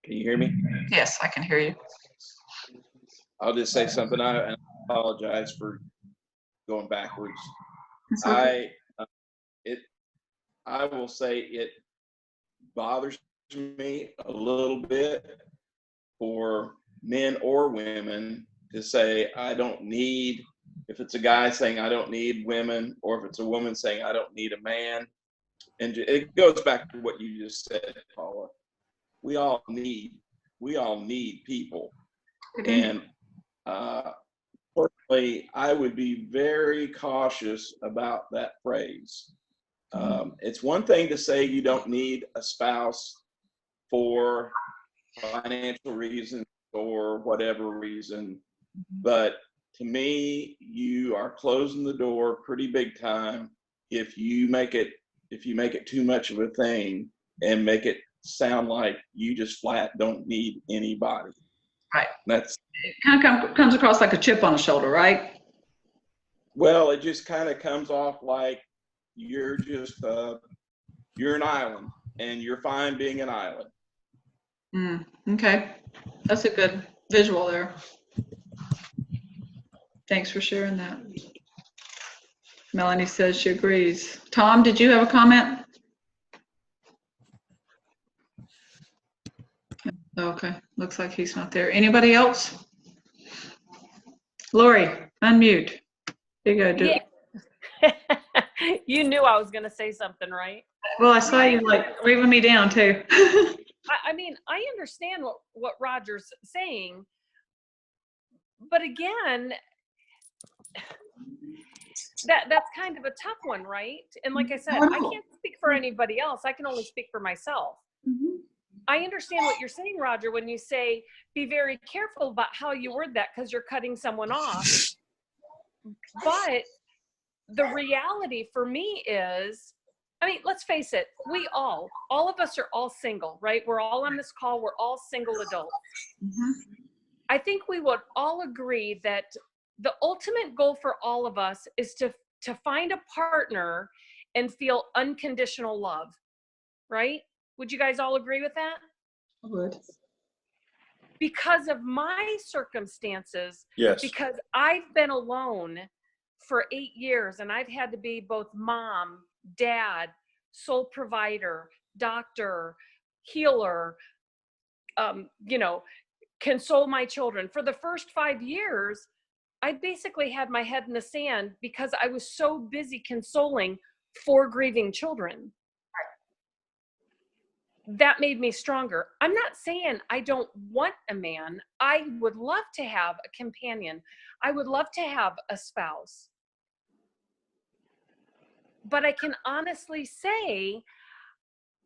can you hear me? Yes, I can hear you. I'll just say something. I apologize for going backwards. It's okay. I will say it bothers me a little bit for men or women to say, I don't need, if it's a guy saying I don't need women, or if it's a woman saying I don't need a man. And it goes back to what you just said, Paula. We all need people. And personally, I would be very cautious about that phrase. It's one thing to say you don't need a spouse for financial reasons or whatever reason, but to me, you are closing the door pretty big time if you make it too much of a thing and make it sound like you just flat don't need anybody. Right. It kind of comes across like a chip on the shoulder, right? Well, it just kind of comes off like you're just you're an island and you're fine being an island. Okay, that's a good visual there. Thanks for sharing that. Melanie says she agrees. Tom, did you have a comment? Okay, looks like he's not there. Anybody else? Lori, unmute. There you go, do it. You knew I was going to say something, right? Well, I saw you like waving me down too. I mean, I understand what Roger's saying, but again, that's kind of a tough one, right? And like I said, I can't speak for anybody else. I can only speak for myself. I understand what you're saying, Roger, when you say be very careful about how you word that because you're cutting someone off. But the reality for me is, I mean, let's face it, all of us are all single, right? We're all on this call. We're all single adults. I think we would all agree that the ultimate goal for all of us is to find a partner and feel unconditional love, right? Would you guys all agree with that? I would. Because of my circumstances, Yes. because I've been alone for 8 years and I've had to be both mom, dad, sole provider, doctor, healer, console my children. For the first 5 years, I basically had my head in the sand because I was so busy consoling 4 grieving children. That made me stronger. I'm not saying I don't want a man. I would love to have a companion. I would love to have a spouse. but I can honestly say,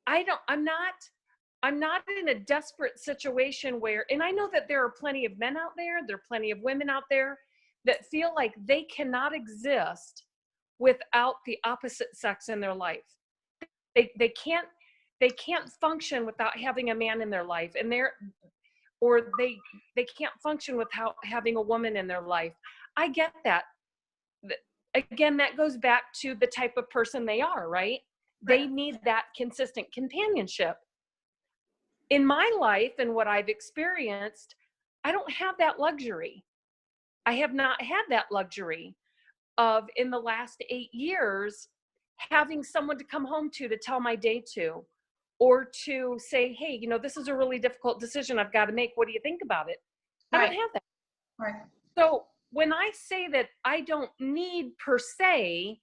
I'm not in a desperate situation where, and I know that there are plenty of men out there are plenty of women out there that feel like they cannot exist without the opposite sex in their life. They can't function without having a man in their life, and they can't function without having a woman in their life. I get that. Again, that goes back to the type of person they are, right? They need that consistent companionship. In my life and what I've experienced, I don't have that luxury. I have not had that luxury of, in the last 8 years, having someone to come home to tell my day to, or to say, hey, this is a really difficult decision I've got to make. What do you think about it? I don't have that. Right. So when I say that I don't need per se,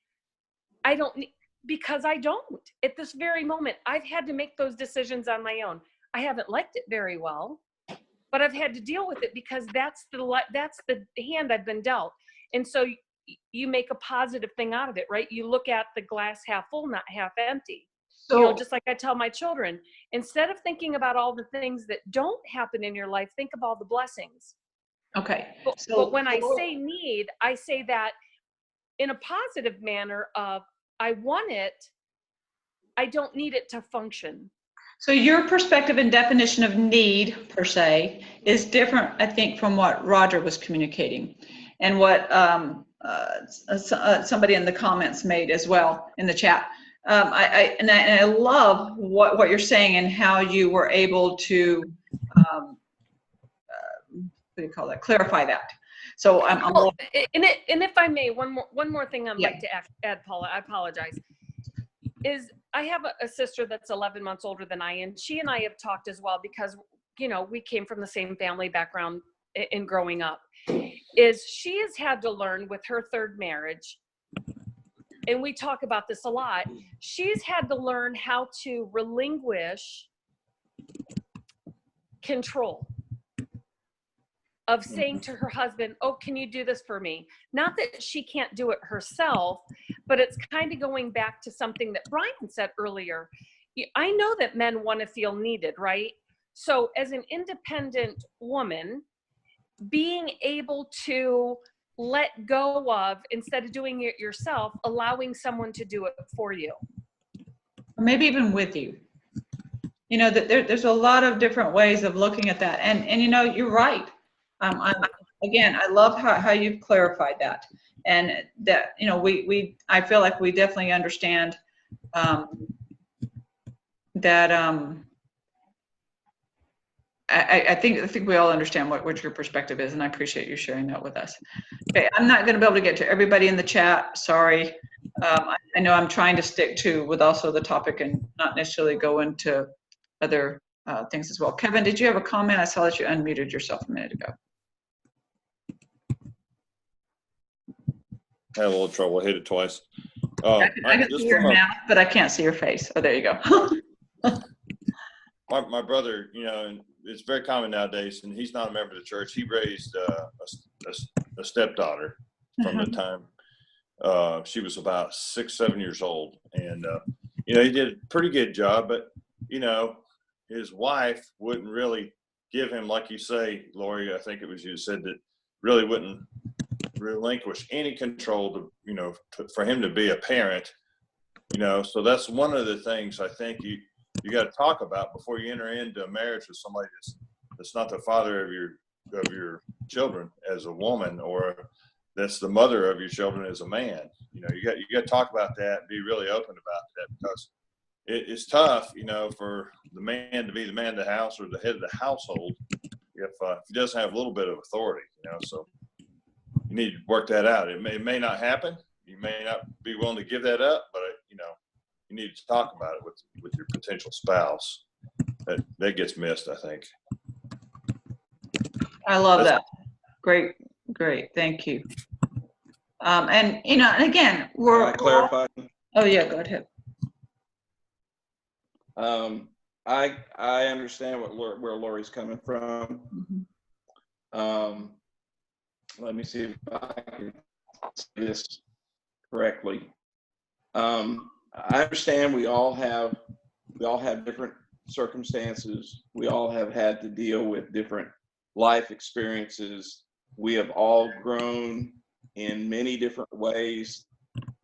I don't need, because I don't. At this very moment, I've had to make those decisions on my own. I haven't liked it very well, but I've had to deal with it because that's the hand I've been dealt. And so you make a positive thing out of it, right? You look at the glass half full, not half empty. So, Just like I tell my children, instead of thinking about all the things that don't happen in your life, think of all the blessings. okay. But when I say need, I say that in a positive manner of, I want it, I don't need it to function. So your perspective and definition of need, per se, is different, I think, from what Roger was communicating, and what somebody in the comments made as well in the chat. I love what you're saying and how you were able to, what do you call that? Clarify that. So I'm and if I may, one more thing I'd Yeah. like to add, Paula, I apologize, is I have a sister that's 11 months older than I am. She and I have talked as well because, we came from the same family background in growing up. Is she has had to learn with her third marriage, and we talk about this a lot, she's had to learn how to relinquish control of saying to her husband, oh, can you do this for me? Not that she can't do it herself, but it's kind of going back to something that Brian said earlier. I know that men want to feel needed, right? So as an independent woman, being able to let go of, instead of doing it yourself, allowing someone to do it for you. or maybe even with you. That there's a lot of different ways of looking at that, and you're right. I love how you've clarified that, and that I feel like we definitely understand that. I think we all understand what your perspective is, and I appreciate you sharing that with us. Okay, I'm not going to be able to get to everybody in the chat. Sorry. I know I'm trying to stick to with also the topic and not necessarily go into other things as well. Kevin, did you have a comment? I saw that you unmuted yourself a minute ago. I had a little trouble. I hit it twice. I can see your mouth, but I can't see your face. Oh, there you go. My brother, and it's very common nowadays, and he's not a member of the church. He raised a stepdaughter from the time she was about 6-7 years old, and he did a pretty good job. But his wife wouldn't really give him, like you say, Lori. I think it was you who said that really wouldn't relinquish any control for him to be a parent. So that's one of the things I think you got to talk about before you enter into a marriage with somebody that's not the father of your children as a woman, or that's the mother of your children as a man. You got to talk about that, be really open about that, because it's tough, for the man to be the man of the house or the head of the household if he doesn't have a little bit of authority. So you need to work that out. It may not happen. You may not be willing to give that up, but you need to talk about it with your potential spouse. That gets missed, I think. I love that. Great. Thank you. And again, we're clarify. Oh yeah, go ahead. I understand where Lori's coming from. Let me see if I can say this correctly. I understand we all have different circumstances. We all have had to deal with different life experiences. We have all grown in many different ways,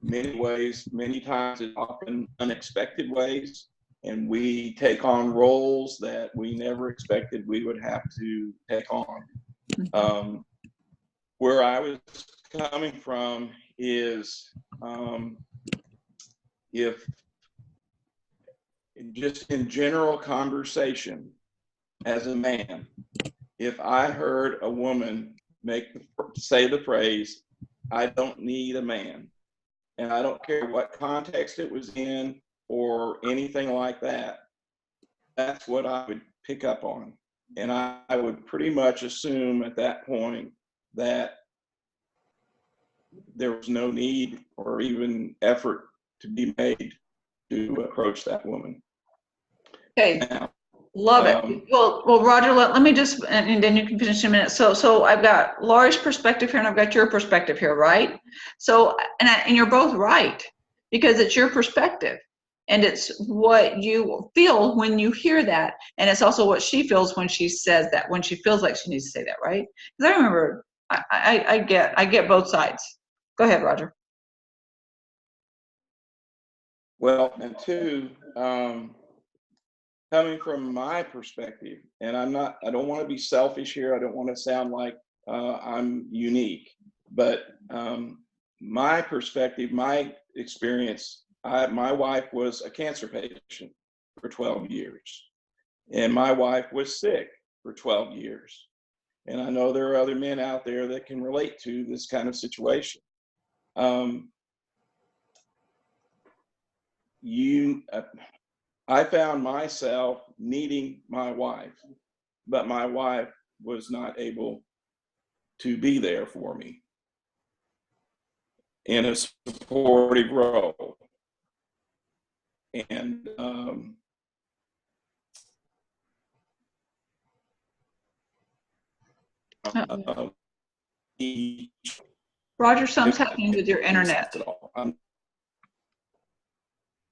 many times in often unexpected ways. And we take on roles that we never expected we would have to take on. Where I was coming from is if just in general conversation as a man, if I heard a woman say the phrase, "I don't need a man," and I don't care what context it was in or anything like that, that's what I would pick up on. And I would pretty much assume at that point that there was no need or even effort to be made to approach that woman. Okay, Now, love it. Well, Roger, let me just, and then you can finish in a minute. So I've got Laurie's perspective here, and I've got your perspective here, right? So, and you're both right, because it's your perspective, and it's what you feel when you hear that, and it's also what she feels when she says that, when she feels like she needs to say that, right? Because I remember, I get both sides. Go ahead, Roger. well, and two, coming from my perspective, and I don't want to be selfish here. I don't want to sound like I'm unique, but my perspective, my experience, my wife was a cancer patient for 12 years, and my wife was sick for 12 years. And I know there are other men out there that can relate to this kind of situation. I found myself needing my wife, but my wife was not able to be there for me in a supportive role. And Roger, something's happening with your internet.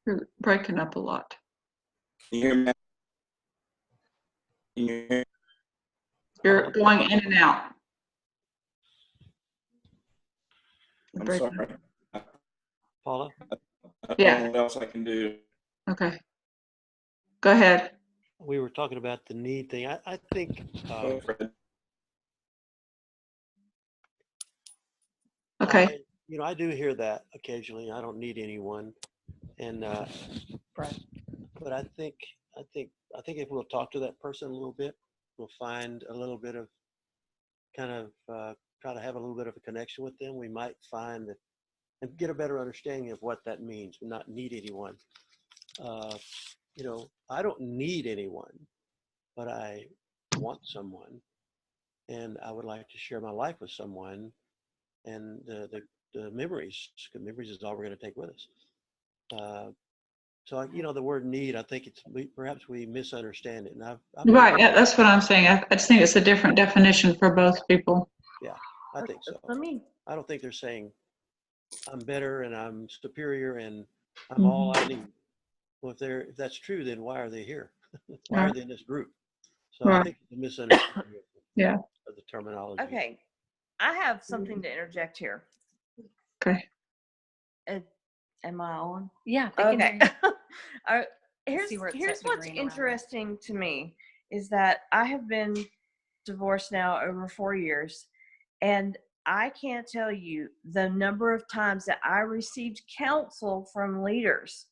You're breaking up a lot. Can you hear me? Can you hear me? You're going in and out. I'm sorry. Paula? I don't Yeah. know what else I can do. Okay. Go ahead. We were talking about the need thing. I think Okay. I do hear that occasionally. I don't need anyone, and but I think if we'll talk to that person a little bit, we'll find a little bit of kind of try to have a little bit of a connection with them. We might find that and get a better understanding of what that means. Not need anyone. I don't need anyone, but I want someone, and I would like to share my life with someone, and the memories, because memories is all we're going to take with us. So the word need, I think perhaps we misunderstand it. And Right, yeah, that's what I'm saying. I just think it's a different definition for both people. Yeah, I think so. For me, I don't think they're saying I'm better and I'm superior and I'm all I need. Well, if that's true, then why are they here? Why are they in this group? So I think it's a misunderstanding of the terminology. Okay, I have something to interject here. Okay. Am I on? yeah. Okay. Here's See where it what's says green around it. interesting to me is that I have been divorced now over 4 years, and I can't tell you the number of times that I received counsel from leaders,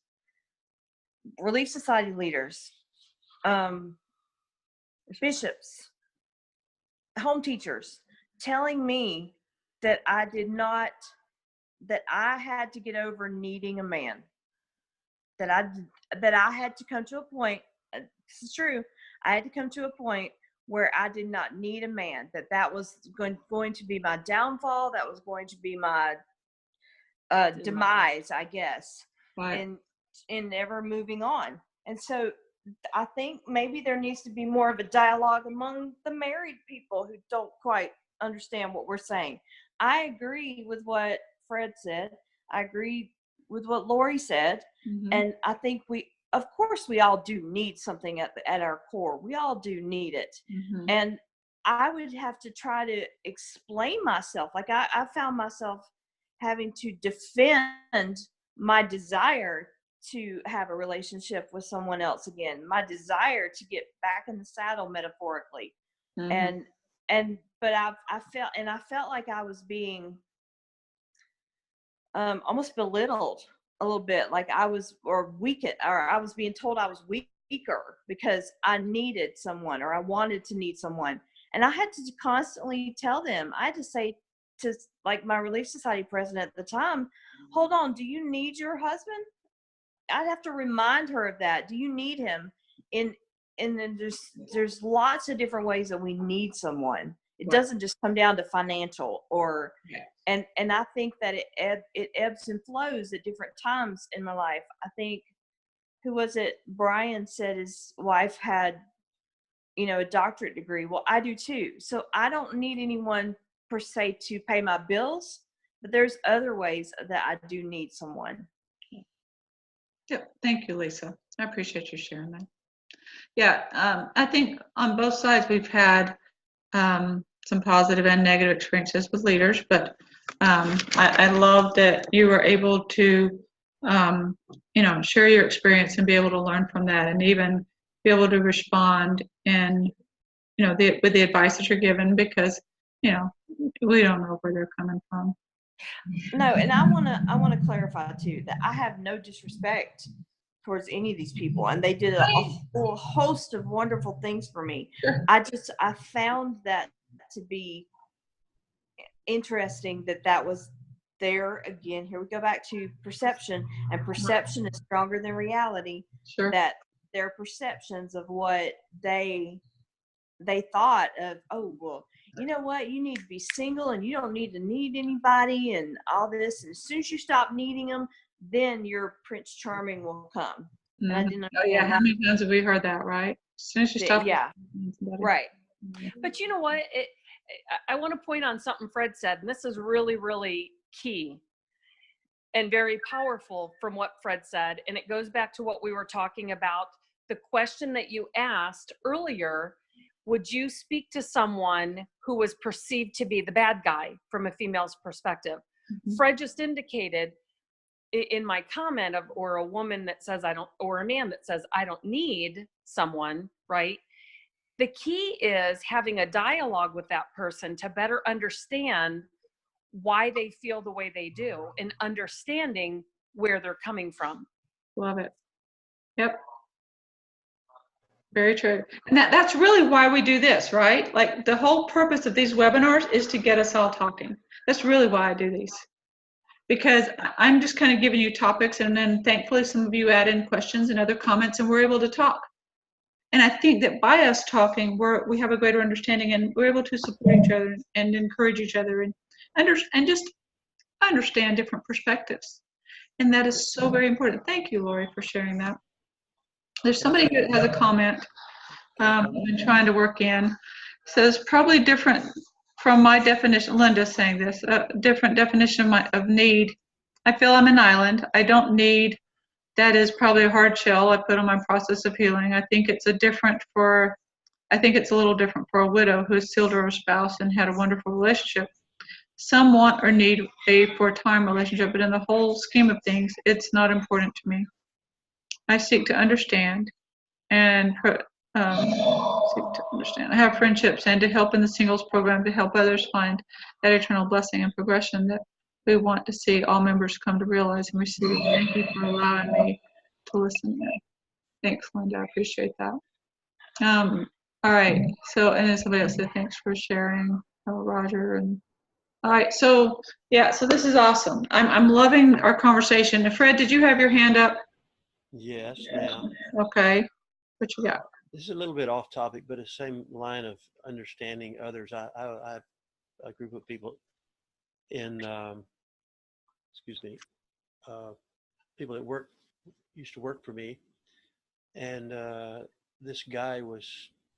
Relief Society leaders, bishops, home teachers, telling me that I had to get over needing a man. That I had to come to a point, this is true, I had to come to a point where I did not need a man, that was going to be my downfall, that was going to be my demise, I guess, Right. in ever moving on. And so I think maybe there needs to be more of a dialogue among the married people who don't quite understand what we're saying. I agree with what Fred said. I agree with what Lori said. Mhm. And I think of course, we all do need something at our core. We all do need it. Mhm. And I would have to try to explain myself. Like I found myself having to defend my desire to have a relationship with someone else again, my desire to get back in the saddle, metaphorically. Mhm. But I felt like I was being almost belittled a little bit, like I was, or or I was being told I was weaker because I needed someone, or I wanted to need someone. And I had to constantly tell them, I had to say to, like, my Relief Society president at the time, hold on, do you need your husband? I'd have to remind her of that. Do you need him? In and then there's lots of different ways that we need someone. It Right. doesn't just come down to financial or Yeah. and I think that it ebbs and flows at different times in my life. I think, who was it? Brian said his wife had, a doctorate degree. Well, I do too. So I don't need anyone per se to pay my bills, but there's other ways that I do need someone. Yeah. Thank you, Lisa. I appreciate you sharing that. Yeah. I think on both sides we've had some positive and negative experiences with leaders, but I love that you were able to, share your experience and be able to learn from that, and even be able to respond in, with the advice that you're given, because, we don't know where they're coming from. No, and I want to clarify too that I have no disrespect towards any of these people, and they did a whole host of wonderful things for me. Sure. I found that to be interesting, that was there again. Here we go back to perception, and perception is stronger than reality. Sure. That their perceptions of what they thought of, oh, well, you know what, you need to be single and you don't need to need anybody and all this, and as soon as you stop needing them, then your Prince Charming will come. And I didn't Oh yeah, understand how many times have we heard that, right? As soon as you stop. Yeah, right. But you know what? I want to point on something Fred said, and this is really, really key and very powerful from what Fred said. And it goes back to what we were talking about, the question that you asked earlier. Would you speak to someone who was perceived to be the bad guy from a female's perspective? Mm-hmm. Fred just indicated in my comment of, or a woman that says I don't, or a man that says I don't need someone, right? The key is having a dialogue with that person to better understand why they feel the way they do and understanding where they're coming from. Love it. Yep. Very true. And that's really why we do this, right? Like, the whole purpose of these webinars is to get us all talking. That's really why I do these. Because I'm just kind of giving you topics, and then thankfully some of you add in questions and other comments, and we're able to talk. And I think that by us talking, we have a greater understanding, and we're able to support each other and encourage each other, and just understand different perspectives. And that is so very important. Thank you, Lori, for sharing that. There's somebody who has a comment I've been trying to work in. Says, probably different from my definition, Linda's saying this, different definition of need. I feel I'm an island. I don't need, that is probably a hard shell I put on my process of healing. I think it's a little different for a widow who is still to her spouse and had a wonderful relationship. Some want or need a for-time relationship, but in the whole scheme of things, it's not important to me. I seek to understand and I have friendships and to help in the singles program to help others find that eternal blessing and progression that we want to see all members come to realize and receive. Thank you for allowing me to listen. Thanks, Linda. I appreciate that. All right. So, and then somebody else said thanks for sharing, Roger. And all right. So yeah. So this is awesome. I'm loving our conversation. And Fred, did you have your hand up? Yes, ma'am. Okay. What you got? This is a little bit off topic, but the same line of understanding others. I have a group of people in, people that used to work for me. And this guy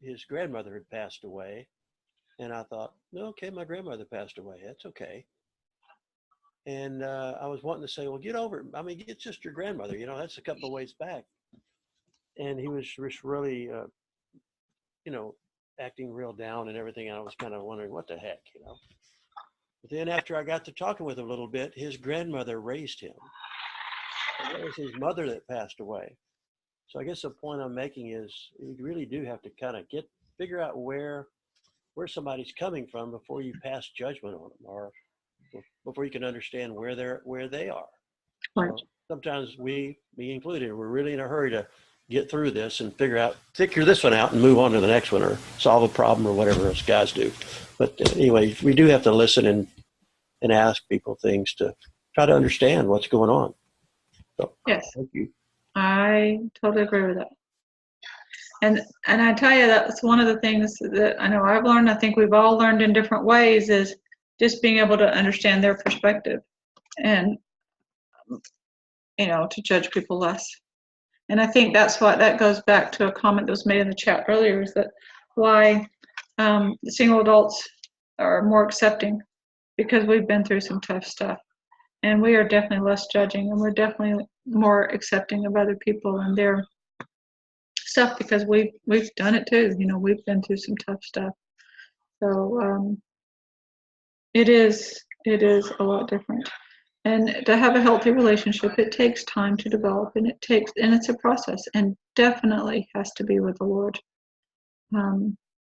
his grandmother had passed away. And I thought, okay, my grandmother passed away. That's okay. And I was wanting to say, well, get over it. I mean, it's just your grandmother, you know, that's a couple of ways back. And he was just really, you know, acting real down and everything. And I was kind of wondering, what the heck, you know. But then after I got to talking with him a little bit, his grandmother raised him. And it was his mother that passed away. So I guess the point I'm making is you really do have to kind of figure out where somebody's coming from before you pass judgment on them, or before you can understand where they are. Right. So sometimes me included, we're really in a hurry to get through this and figure this one out and move on to the next one, or solve a problem, or whatever us guys do. But anyway, we do have to listen and ask people things to try to understand what's going on. So, Yes, thank you. I totally agree with that. And I tell you, that's one of the things that I know I've learned. I think we've all learned in different ways, is just being able to understand their perspective, and you know, to judge people less. And I think that goes back to a comment that was made in the chat earlier, is that why single adults are more accepting, because we've been through some tough stuff, and we are definitely less judging, and we're definitely more accepting of other people and their stuff, because we've done it too. You know, we've been through some tough stuff. So it is a lot different. And to have a healthy relationship, it takes time to develop, and it's a process, and definitely has to be with the Lord.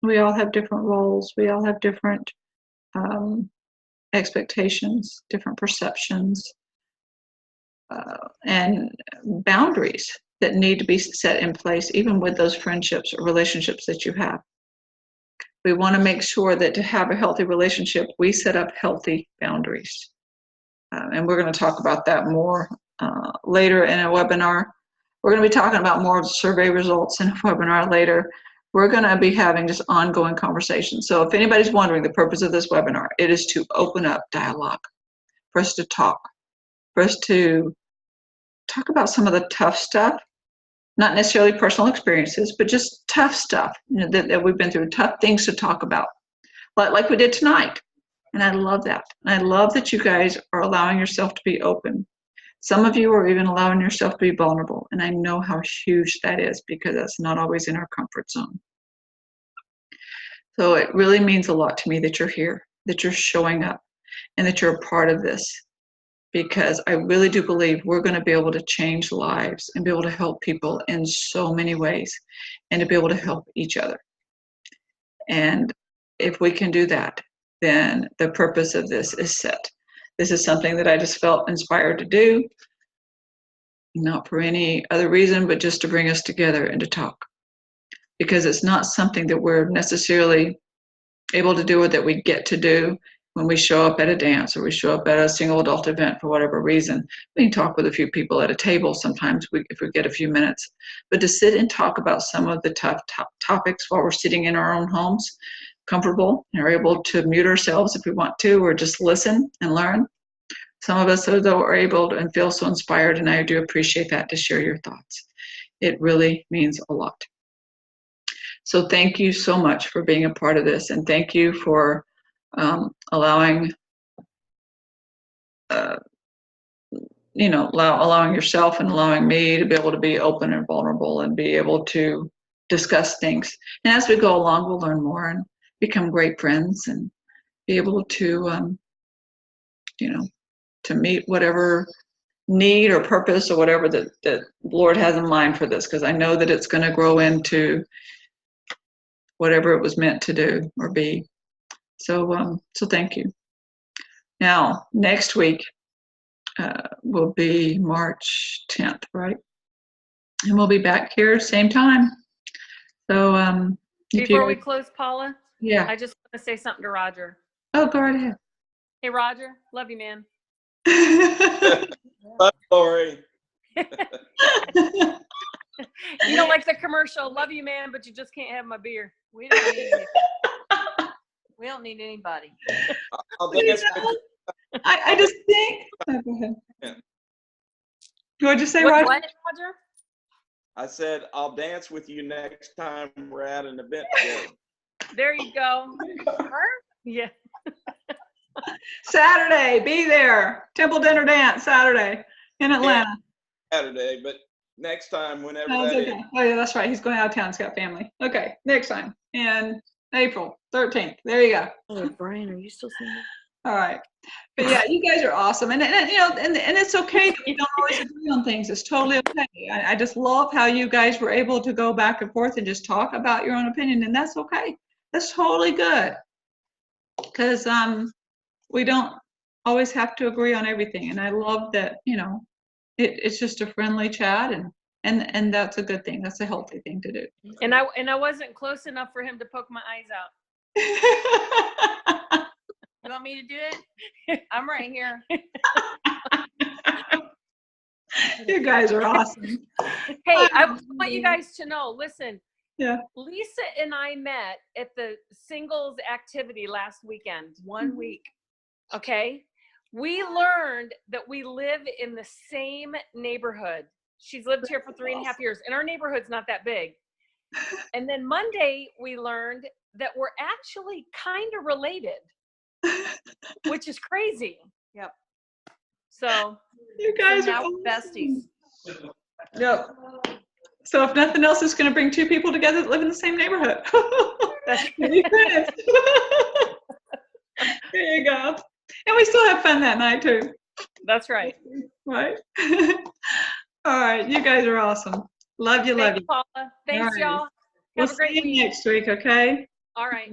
We all have different roles. We all have different expectations, different perceptions, and boundaries that need to be set in place, even with those friendships or relationships that you have. We want to make sure that to have a healthy relationship, we set up healthy boundaries. And we're going to talk about that more later in a webinar. We're going to be talking about more survey results in a webinar later. We're going to be having just ongoing conversations. So if anybody's wondering, the purpose of this webinar, it is to open up dialogue, for us to talk, for us to talk about some of the tough stuff, not necessarily personal experiences, but just tough stuff, you know, that we've been through, tough things to talk about, like we did tonight. And I love that. And I love that you guys are allowing yourself to be open. Some of you are even allowing yourself to be vulnerable. And I know how huge that is, because that's not always in our comfort zone. So it really means a lot to me that you're here, that you're showing up, and that you're a part of this, because I really do believe we're going to be able to change lives and be able to help people in so many ways, and to be able to help each other. And if we can do that, then the purpose of this is set. This is something that I just felt inspired to do, not for any other reason, but just to bring us together and to talk. Because it's not something that we're necessarily able to do, or that we get to do when we show up at a dance, or we show up at a single adult event for whatever reason. We can talk with a few people at a table sometimes if we get a few minutes. But to sit and talk about some of the tough topics while we're sitting in our own homes, comfortable, and are able to mute ourselves if we want to, or just listen and learn. Some of us, though, are able to, and feel so inspired, and I do appreciate that, to share your thoughts. It really means a lot. So thank you so much for being a part of this, and thank you for allowing yourself and allowing me to be able to be open and vulnerable and be able to discuss things. And as we go along, we'll learn more and become great friends, and be able to, to meet whatever need or purpose or whatever that the Lord has in mind for this, because I know that it's going to grow into whatever it was meant to do or be. So thank you. Now, next week will be March 10th, right? And we'll be back here same time. So Before we close, Paula, yeah. I just want to say something to Roger. Oh, go right ahead. Hey, Roger, love you, man. Bye, Lori. You know, like the commercial, love you, man, but you just can't have my beer. We don't need you. We don't need anybody. I just think. Oh, go ahead. Yeah. What'd you say, Roger? What, Roger? I said, I'll dance with you next time we're at an event together. There you go. Yeah. Saturday, be there. Temple Dinner Dance, Saturday in Atlanta. Saturday, but next time, whenever No, it's that okay. is. Oh, yeah, that's right. He's going out of town. He's got family. Okay, next time. And April 13th. There you go. Oh, Brian, are you still single? All right. But yeah, you guys are awesome. And you know, and it's okay that we don't always agree on things. It's totally okay. I just love how you guys were able to go back and forth and just talk about your own opinion. And that's okay. That's totally good. Because we don't always have to agree on everything. And I love that, you know, it's just a friendly chat, and that's a good thing. That's a healthy thing to do. And I wasn't close enough for him to poke my eyes out. You want me to do it? I'm right here. You guys are awesome. Hey, I want you guys to know, listen, Yeah. Lisa and I met at the singles activity last weekend. 1 week. Okay. We learned that we live in the same neighborhood. She's lived here for 3.5 years, and our neighborhood's not that big. And then Monday, we learned that we're actually kind of related, which is crazy. Yep. So You guys So are now awesome. besties. Yep. So if nothing else, it's going to bring two people together that live in the same neighborhood. That's Be friends. There you go. And we still have fun that night too. That's right. Right? All right. You guys are awesome. Love you, love Thanks, you. Paula. Thanks, right. y'all. We'll Have a great see you week. next week, okay? All right.